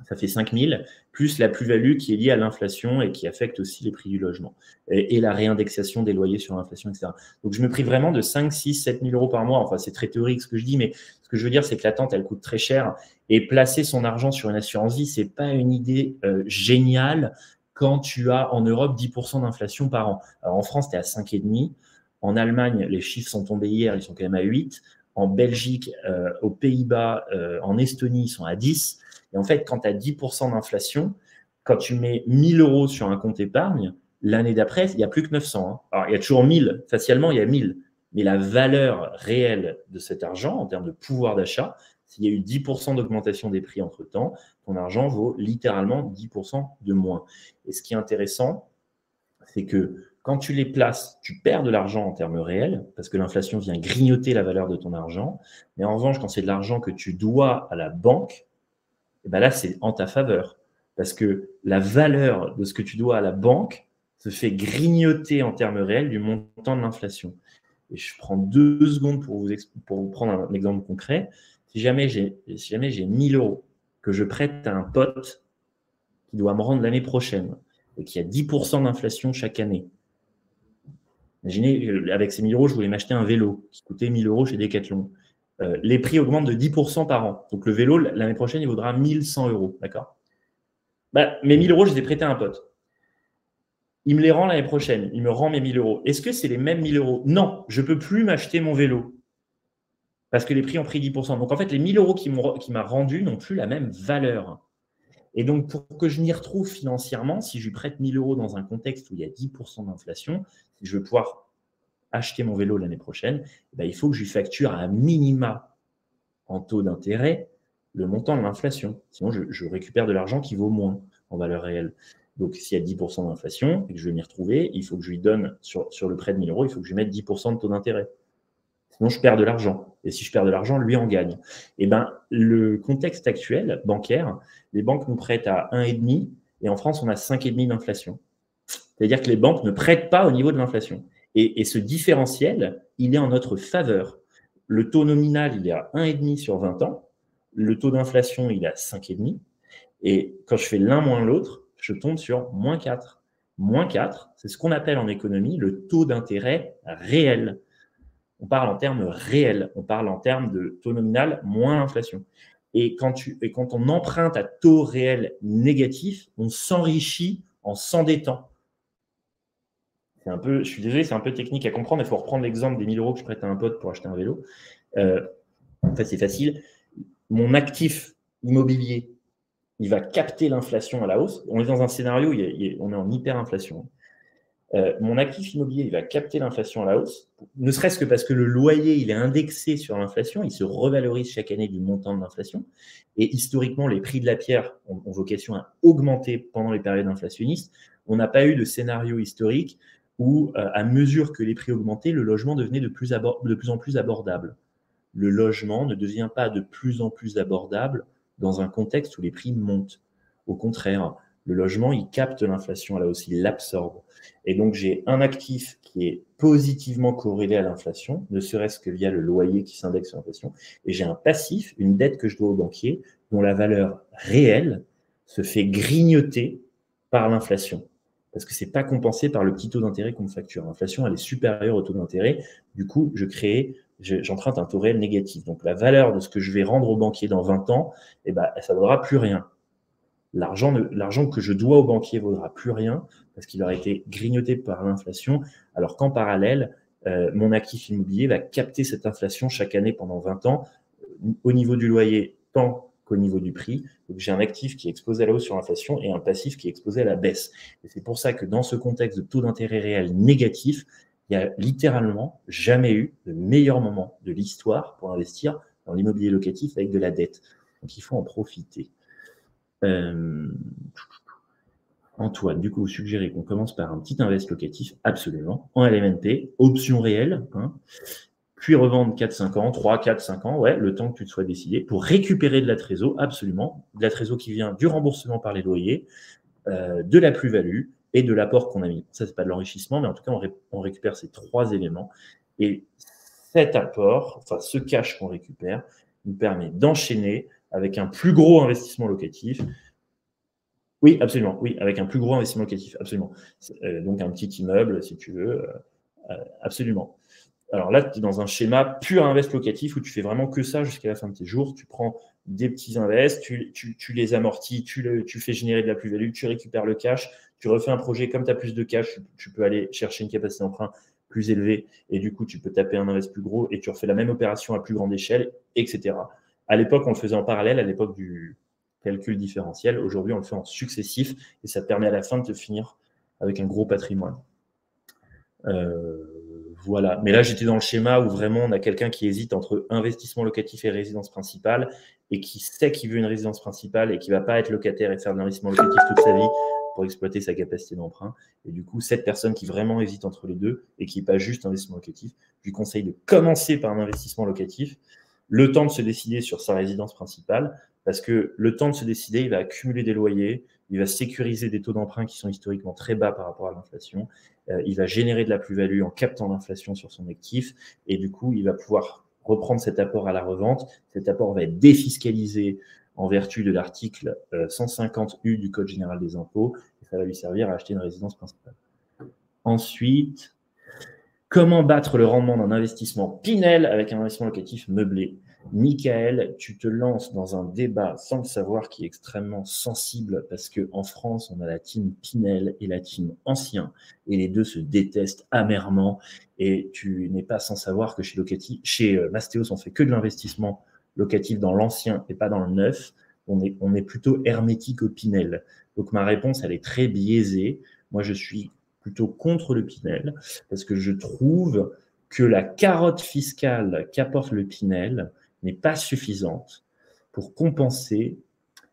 Ça fait 5 000, plus la plus-value qui est liée à l'inflation et qui affecte aussi les prix du logement. Et la réindexation des loyers sur l'inflation, etc. Donc, je me prive vraiment de 5, 6, 7 000 € par mois. Enfin, c'est très théorique ce que je dis, mais ce que je veux dire, c'est que l'attente, elle coûte très cher. Et placer son argent sur une assurance vie, ce n'est pas une idée géniale quand tu as en Europe 10% d'inflation par an. Alors, en France, tu es à 5,5. En Allemagne, les chiffres sont tombés hier, ils sont quand même à 8. En Belgique, aux Pays-Bas, en Estonie, ils sont à 10. Et en fait, quand tu as 10% d'inflation, quand tu mets 1 000 € sur un compte épargne, l'année d'après, il n'y a plus que 900. Hein. Alors, il y a toujours 1 000. Facialement, il y a 1 000. Mais la valeur réelle de cet argent, en termes de pouvoir d'achat, s'il y a eu 10% d'augmentation des prix entre-temps, ton argent vaut littéralement 10% de moins. Et ce qui est intéressant, c'est que quand tu les places, tu perds de l'argent en termes réels, parce que l'inflation vient grignoter la valeur de ton argent. Mais en revanche, quand c'est de l'argent que tu dois à la banque, et ben là, c'est en ta faveur. Parce que la valeur de ce que tu dois à la banque se fait grignoter en termes réels du montant de l'inflation. Et je prends 2 secondes pour vous prendre un exemple concret. Si jamais j'ai 1 000 € que je prête à un pote qui doit me rendre l'année prochaine et qui a 10% d'inflation chaque année, imaginez, avec ces 1 000 €, je voulais m'acheter un vélo qui coûtait 1 000 € chez Decathlon. Les prix augmentent de 10% par an. Donc, le vélo, l'année prochaine, il vaudra 1 100 €. D'accord ? Mes 1 000 €, je les ai prêtés à un pote. Il me les rend l'année prochaine. Il me rend mes 1 000 €. Est-ce que c'est les mêmes 1 000 €? Non, je ne peux plus m'acheter mon vélo parce que les prix ont pris 10%. Donc, en fait, les 1 000 € qu'il m'a rendus n'ont plus la même valeur. Et donc, pour que je m'y retrouve financièrement, si je lui prête 1 000 € dans un contexte où il y a 10% d'inflation, si je veux pouvoir acheter mon vélo l'année prochaine, il faut que je lui facture à minima en taux d'intérêt le montant de l'inflation. Sinon, je récupère de l'argent qui vaut moins en valeur réelle. Donc, s'il y a 10% d'inflation et que je vais m'y retrouver, il faut que je lui donne, sur le prêt de 1 000 €, il faut que je lui mette 10% de taux d'intérêt. Sinon, je perds de l'argent. Et si je perds de l'argent, lui en gagne. Et le contexte actuel bancaire, les banques nous prêtent à 1,5 et en France, on a 5,5 d'inflation. C'est-à-dire que les banques ne prêtent pas au niveau de l'inflation. Et ce différentiel, il est en notre faveur. Le taux nominal, il est à 1,5 sur 20 ans. Le taux d'inflation, il est à 5,5. Et quand je fais l'un moins l'autre, je tombe sur moins 4. Moins 4, c'est ce qu'on appelle en économie le taux d'intérêt réel. On parle en termes réels. On parle en termes de taux nominal moins l'inflation. Et quand on emprunte à taux réel négatif, on s'enrichit en s'endettant. Je suis désolé, c'est un peu technique à comprendre, mais il faut reprendre l'exemple des 1 000 € que je prête à un pote pour acheter un vélo. En fait, c'est facile. Mon actif immobilier, il va capter l'inflation à la hausse. On est dans un scénario où on est en hyperinflation. Mon actif immobilier, il va capter l'inflation à la hausse, ne serait-ce que parce que le loyer, il est indexé sur l'inflation, il se revalorise chaque année du montant de l'inflation. Et historiquement, les prix de la pierre ont vocation à augmenter pendant les périodes inflationnistes. On n'a pas eu de scénario historique où, à mesure que les prix augmentaient, le logement devenait de plus en plus abordable. Le logement ne devient pas de plus en plus abordable dans un contexte où les prix montent. Au contraire, le logement, il capte l'inflation à la hausse, il l'absorbe. Et donc, j'ai un actif qui est positivement corrélé à l'inflation, ne serait-ce que via le loyer qui s'indexe sur l'inflation. Et j'ai un passif, une dette que je dois au banquier, dont la valeur réelle se fait grignoter par l'inflation. Parce que ce n'est pas compensé par le petit taux d'intérêt qu'on me facture. L'inflation, elle est supérieure au taux d'intérêt. Du coup, j'emprunte un taux réel négatif. Donc, la valeur de ce que je vais rendre au banquier dans 20 ans, ça ne vaudra plus rien. L'argent que je dois au banquier ne vaudra plus rien parce qu'il aura été grignoté par l'inflation, alors qu'en parallèle, mon actif immobilier va capter cette inflation chaque année pendant 20 ans, au niveau du loyer tant qu'au niveau du prix. Donc, j'ai un actif qui est exposé à la hausse sur l'inflation et un passif qui est exposé à la baisse. Et c'est pour ça que dans ce contexte de taux d'intérêt réel négatif, il n'y a littéralement jamais eu de meilleur moment de l'histoire pour investir dans l'immobilier locatif avec de la dette. Donc, il faut en profiter. Antoine, du coup, vous suggérez qu'on commence par un petit invest locatif, absolument, en LMNP, option réelle, puis revendre 4-5 ans, 3, 4, 5 ans, ouais, le temps que tu te sois décidé, pour récupérer de la trésor, absolument, de la trésor qui vient du remboursement par les loyers, de la plus-value et de l'apport qu'on a mis. Ça, c'est pas de l'enrichissement, mais en tout cas, on récupère ces 3 éléments. Et cet apport, enfin ce cash qu'on récupère, nous permet d'enchaîner avec un plus gros investissement locatif. Oui, absolument, oui, avec un plus gros investissement locatif, absolument. Donc un petit immeuble, si tu veux, absolument. Alors là, tu es dans un schéma pur invest locatif où tu fais vraiment que ça jusqu'à la fin de tes jours. Tu prends des petits invests, tu les amortis, tu fais générer de la plus-value, tu récupères le cash, tu refais un projet. Comme tu as plus de cash, tu peux aller chercher une capacité d'emprunt plus élevée et du coup, tu peux taper un invest plus gros et tu refais la même opération à plus grande échelle, etc. À l'époque, on le faisait en parallèle, à l'époque du calcul différentiel. Aujourd'hui, on le fait en successif et ça te permet à la fin de te finir avec un gros patrimoine. Voilà. Mais là, j'étais dans le schéma où vraiment on a quelqu'un qui hésite entre investissement locatif et résidence principale et qui sait qu'il veut une résidence principale et qui ne va pas être locataire et faire de l'investissement locatif toute sa vie pour exploiter sa capacité d'emprunt. Et du coup, cette personne qui vraiment hésite entre les deux et qui n'est pas juste investissement locatif, je lui conseille de commencer par un investissement locatif, le temps de se décider sur sa résidence principale, parce que le temps de se décider, il va accumuler des loyers, il va sécuriser des taux d'emprunt qui sont historiquement très bas par rapport à l'inflation, il va générer de la plus-value en captant l'inflation sur son actif, et du coup, il va pouvoir reprendre cet apport à la revente. Cet apport va être défiscalisé en vertu de l'article 150U du Code général des impôts, et ça va lui servir à acheter une résidence principale. Ensuite, comment battre le rendement d'un investissement Pinel avec un investissement locatif meublé? Michael, tu te lances dans un débat sans le savoir qui est extrêmement sensible parce qu'en France, on a la team Pinel et la team Ancien et les deux se détestent amèrement et tu n'es pas sans savoir que chez Mastéos, on fait que de l'investissement locatif dans l'ancien et pas dans le neuf. On est plutôt hermétique au Pinel. Donc ma réponse, elle est très biaisée. Moi, je suis plutôt contre le Pinel parce que je trouve que la carotte fiscale qu'apporte le Pinel n'est pas suffisante pour compenser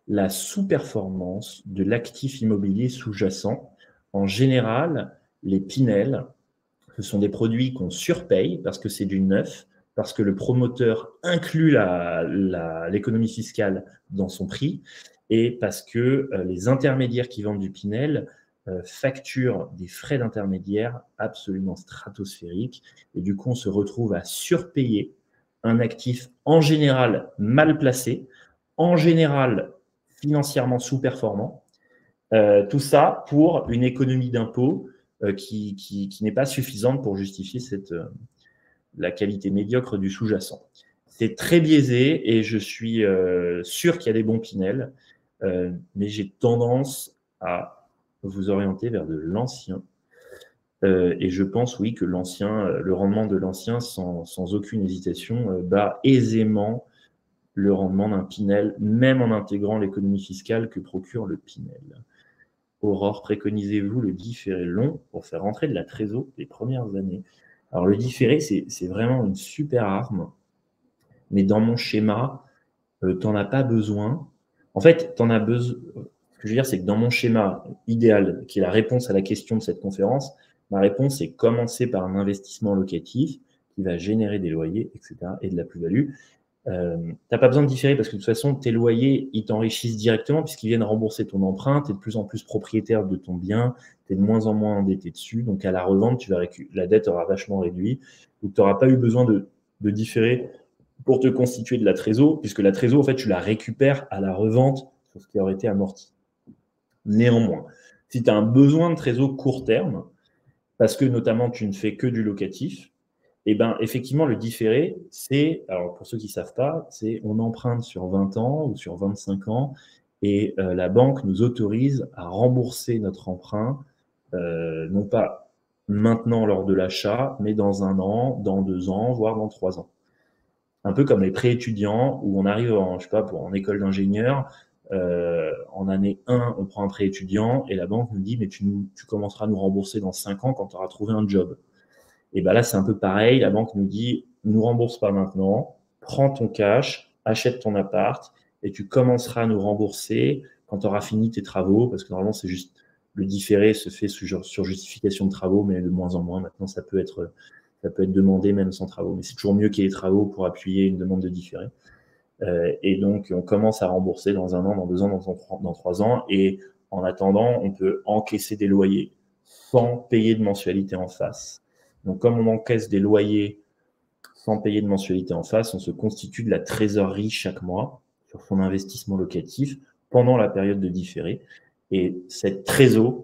la sous-performance de l'actif immobilier sous-jacent. En général, les Pinel, ce sont des produits qu'on surpaye parce que c'est du neuf, parce que le promoteur inclut l'économie fiscale dans son prix et parce que les intermédiaires qui vendent du Pinel facturent des frais d'intermédiaire absolument stratosphériques et du coup on se retrouve à surpayer un actif en général mal placé, en général financièrement sous-performant, tout ça pour une économie d'impôt qui n'est pas suffisante pour justifier la qualité médiocre du sous-jacent. C'est très biaisé et je suis sûr qu'il y a des bons Pinel, mais j'ai tendance à vous orienter vers de l'ancien. Et je pense, oui, que le rendement de l'ancien, sans aucune hésitation, bat aisément le rendement d'un Pinel, même en intégrant l'économie fiscale que procure le Pinel. Aurore, préconisez-vous le différé long pour faire rentrer de la trésor les premières années? Alors, le différé, c'est vraiment une super arme, mais dans mon schéma, tu n'en as pas besoin. En fait, tu en as besoin. Ce que je veux dire, c'est que dans mon schéma idéal, qui est la réponse à la question de cette conférence, ma réponse est commencer par un investissement locatif qui va générer des loyers, etc., et de la plus-value. Tu n'as pas besoin de différer parce que de toute façon, tes loyers, ils t'enrichissent directement puisqu'ils viennent rembourser ton emprunt, tu es de plus en plus propriétaire de ton bien, tu es de moins en moins endetté dessus, donc à la revente, la dette aura vachement réduit, donc tu n'auras pas eu besoin de différer pour te constituer de la trésor, puisque la trésor, en fait, tu la récupères à la revente sur ce qui aurait été amorti. Néanmoins, si tu as un besoin de trésor court terme, parce que notamment tu ne fais que du locatif, et ben effectivement, le différé, c'est, alors pour ceux qui ne savent pas, c'est on emprunte sur 20 ans ou sur 25 ans et la banque nous autorise à rembourser notre emprunt, non pas maintenant lors de l'achat, mais dans 1 an, dans 2 ans, voire dans 3 ans. Un peu comme les prêts étudiants où on arrive en école d'ingénieur, en année 1, on prend un prêt étudiant et la banque nous dit mais tu commenceras à nous rembourser dans 5 ans quand tu auras trouvé un job. Et ben là, c'est un peu pareil. La banque nous dit, nous rembourse pas maintenant, prends ton cash, achète ton appart et tu commenceras à nous rembourser quand tu auras fini tes travaux, parce que normalement, c'est juste le différé se fait sur justification de travaux, mais de moins en moins. Maintenant, ça peut être Ça peut être demandé même sans travaux, mais c'est toujours mieux qu'il y ait des travaux pour appuyer une demande de différé. Et donc, on commence à rembourser dans 1 an, dans 2 ans, dans 3 ans. Et en attendant, on peut encaisser des loyers sans payer de mensualité en face. Donc, comme on encaisse des loyers sans payer de mensualité en face, on se constitue de la trésorerie chaque mois sur son investissement locatif pendant la période de différé. Et cette trésor,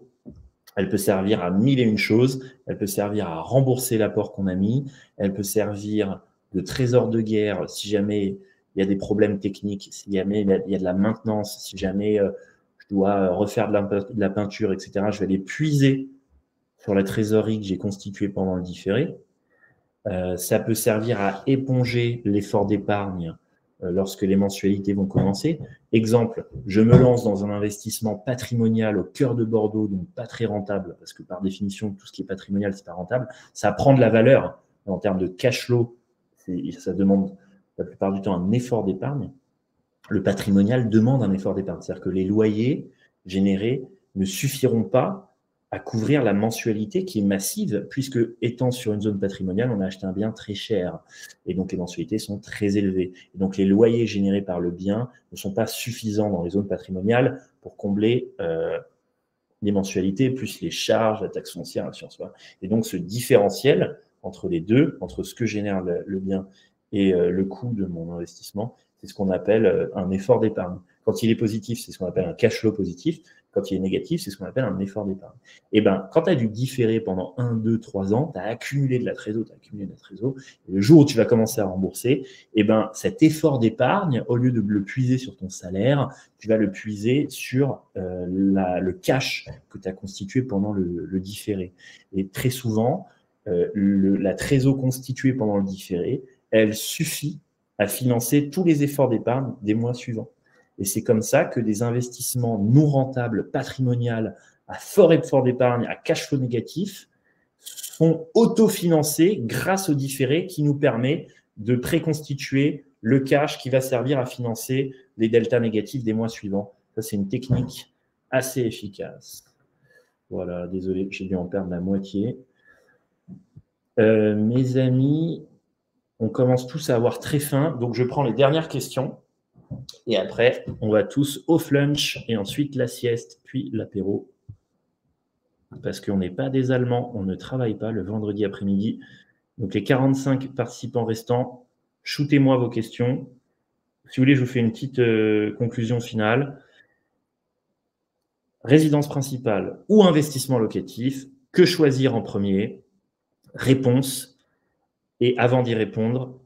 elle peut servir à 1001 choses. Elle peut servir à rembourser l'apport qu'on a mis. Elle peut servir de trésor de guerre si jamais il y a des problèmes techniques, si jamais il y a de la maintenance, si jamais je dois refaire de la peinture, etc. Je vais les puiser sur la trésorerie que j'ai constituée pendant le différé. Ça peut servir à éponger l'effort d'épargne lorsque les mensualités vont commencer. Exemple, je me lance dans un investissement patrimonial au cœur de Bordeaux, donc pas très rentable, parce que par définition, tout ce qui est patrimonial, c'est pas rentable. Ça prend de la valeur en termes de cash flow. Ça demande la plupart du temps un effort d'épargne. Le patrimonial demande un effort d'épargne. C'est-à-dire que les loyers générés ne suffiront pas à couvrir la mensualité qui est massive, puisque étant sur une zone patrimoniale, on a acheté un bien très cher. Et donc, les mensualités sont très élevées. Et donc, les loyers générés par le bien ne sont pas suffisants dans les zones patrimoniales pour combler les mensualités, plus les charges, la taxe foncière, ainsi de suite. Et donc, ce différentiel entre les deux, entre ce que génère le bien et le coût de mon investissement, c'est ce qu'on appelle un effort d'épargne. Quand il est positif, c'est ce qu'on appelle un cash flow positif. Quand il est négatif, c'est ce qu'on appelle un effort d'épargne. Et bien, quand tu as dû différer pendant 1, 2, 3 ans, tu as accumulé de la trésor, et le jour où tu vas commencer à rembourser, et ben, cet effort d'épargne, au lieu de le puiser sur ton salaire, tu vas le puiser sur le cash que tu as constitué pendant le différé. Et très souvent, la trésor constituée pendant le différé, elle suffit à financer tous les efforts d'épargne des mois suivants. Et c'est comme ça que des investissements non rentables, patrimoniales, à fort effort d'épargne, à cash flow négatif, sont autofinancés grâce au différé qui nous permet de préconstituer le cash qui va servir à financer les deltas négatifs des mois suivants. Ça, c'est une technique assez efficace. Voilà, désolé, j'ai dû en perdre la moitié. Mes amis, on commence tous à avoir très faim, donc je prends les dernières questions. Et après, on va tous off lunch et ensuite la sieste, puis l'apéro. Parce qu'on n'est pas des Allemands, on ne travaille pas le vendredi après-midi. Donc les 45 participants restants, shootez-moi vos questions. Si vous voulez, je vous fais une petite conclusion finale. Résidence principale ou investissement locatif, que choisir en premier? Réponse. Et avant d'y répondre,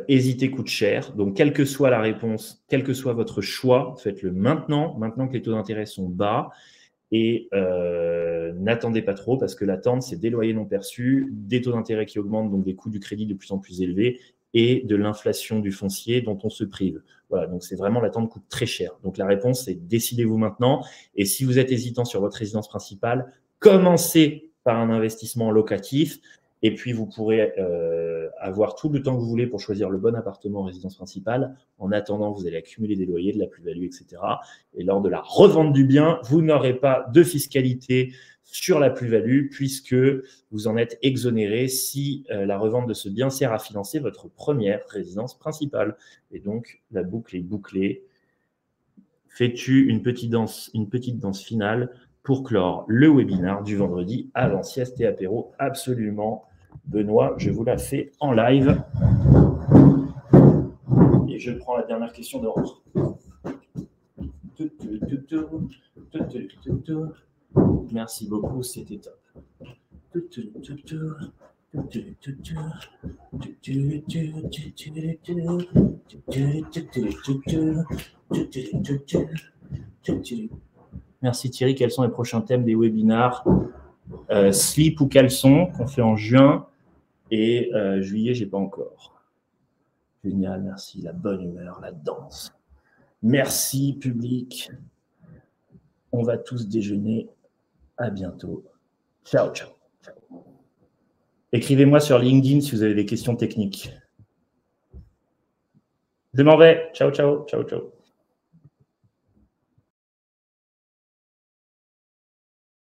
hésiter coûte cher. Donc, quelle que soit la réponse, quel que soit votre choix, faites-le maintenant que les taux d'intérêt sont bas. Et n'attendez pas trop, parce que l'attente, c'est des loyers non perçus, des taux d'intérêt qui augmentent, donc des coûts du crédit de plus en plus élevés, et de l'inflation du foncier dont on se prive. Voilà, donc c'est vraiment, l'attente coûte très cher. Donc la réponse, c'est décidez-vous maintenant. Et si vous êtes hésitant sur votre résidence principale, commencez par un investissement locatif. Et puis, vous pourrez avoir tout le temps que vous voulez pour choisir le bon appartement en résidence principale. En attendant, vous allez accumuler des loyers, de la plus-value, etc. Et lors de la revente du bien, vous n'aurez pas de fiscalité sur la plus-value puisque vous en êtes exonéré si la revente de ce bien sert à financer votre première résidence principale. Et donc, la boucle est bouclée. Fais-tu une petite danse finale pour clore le webinaire du vendredi avant sieste et apéro? Absolument. Benoît, je vous la fais en live. Et je prends la dernière question d'ordre. Merci beaucoup, c'était top. Merci Thierry. Quels sont les prochains thèmes des webinars? Slip ou caleçon qu'on fait en juin et juillet, j'ai pas encore. Génial, merci. La bonne humeur, la danse. Merci public. On va tous déjeuner. À bientôt. Ciao, ciao. Écrivez-moi sur LinkedIn si vous avez des questions techniques. Je m'en vais. Ciao, ciao, ciao, ciao.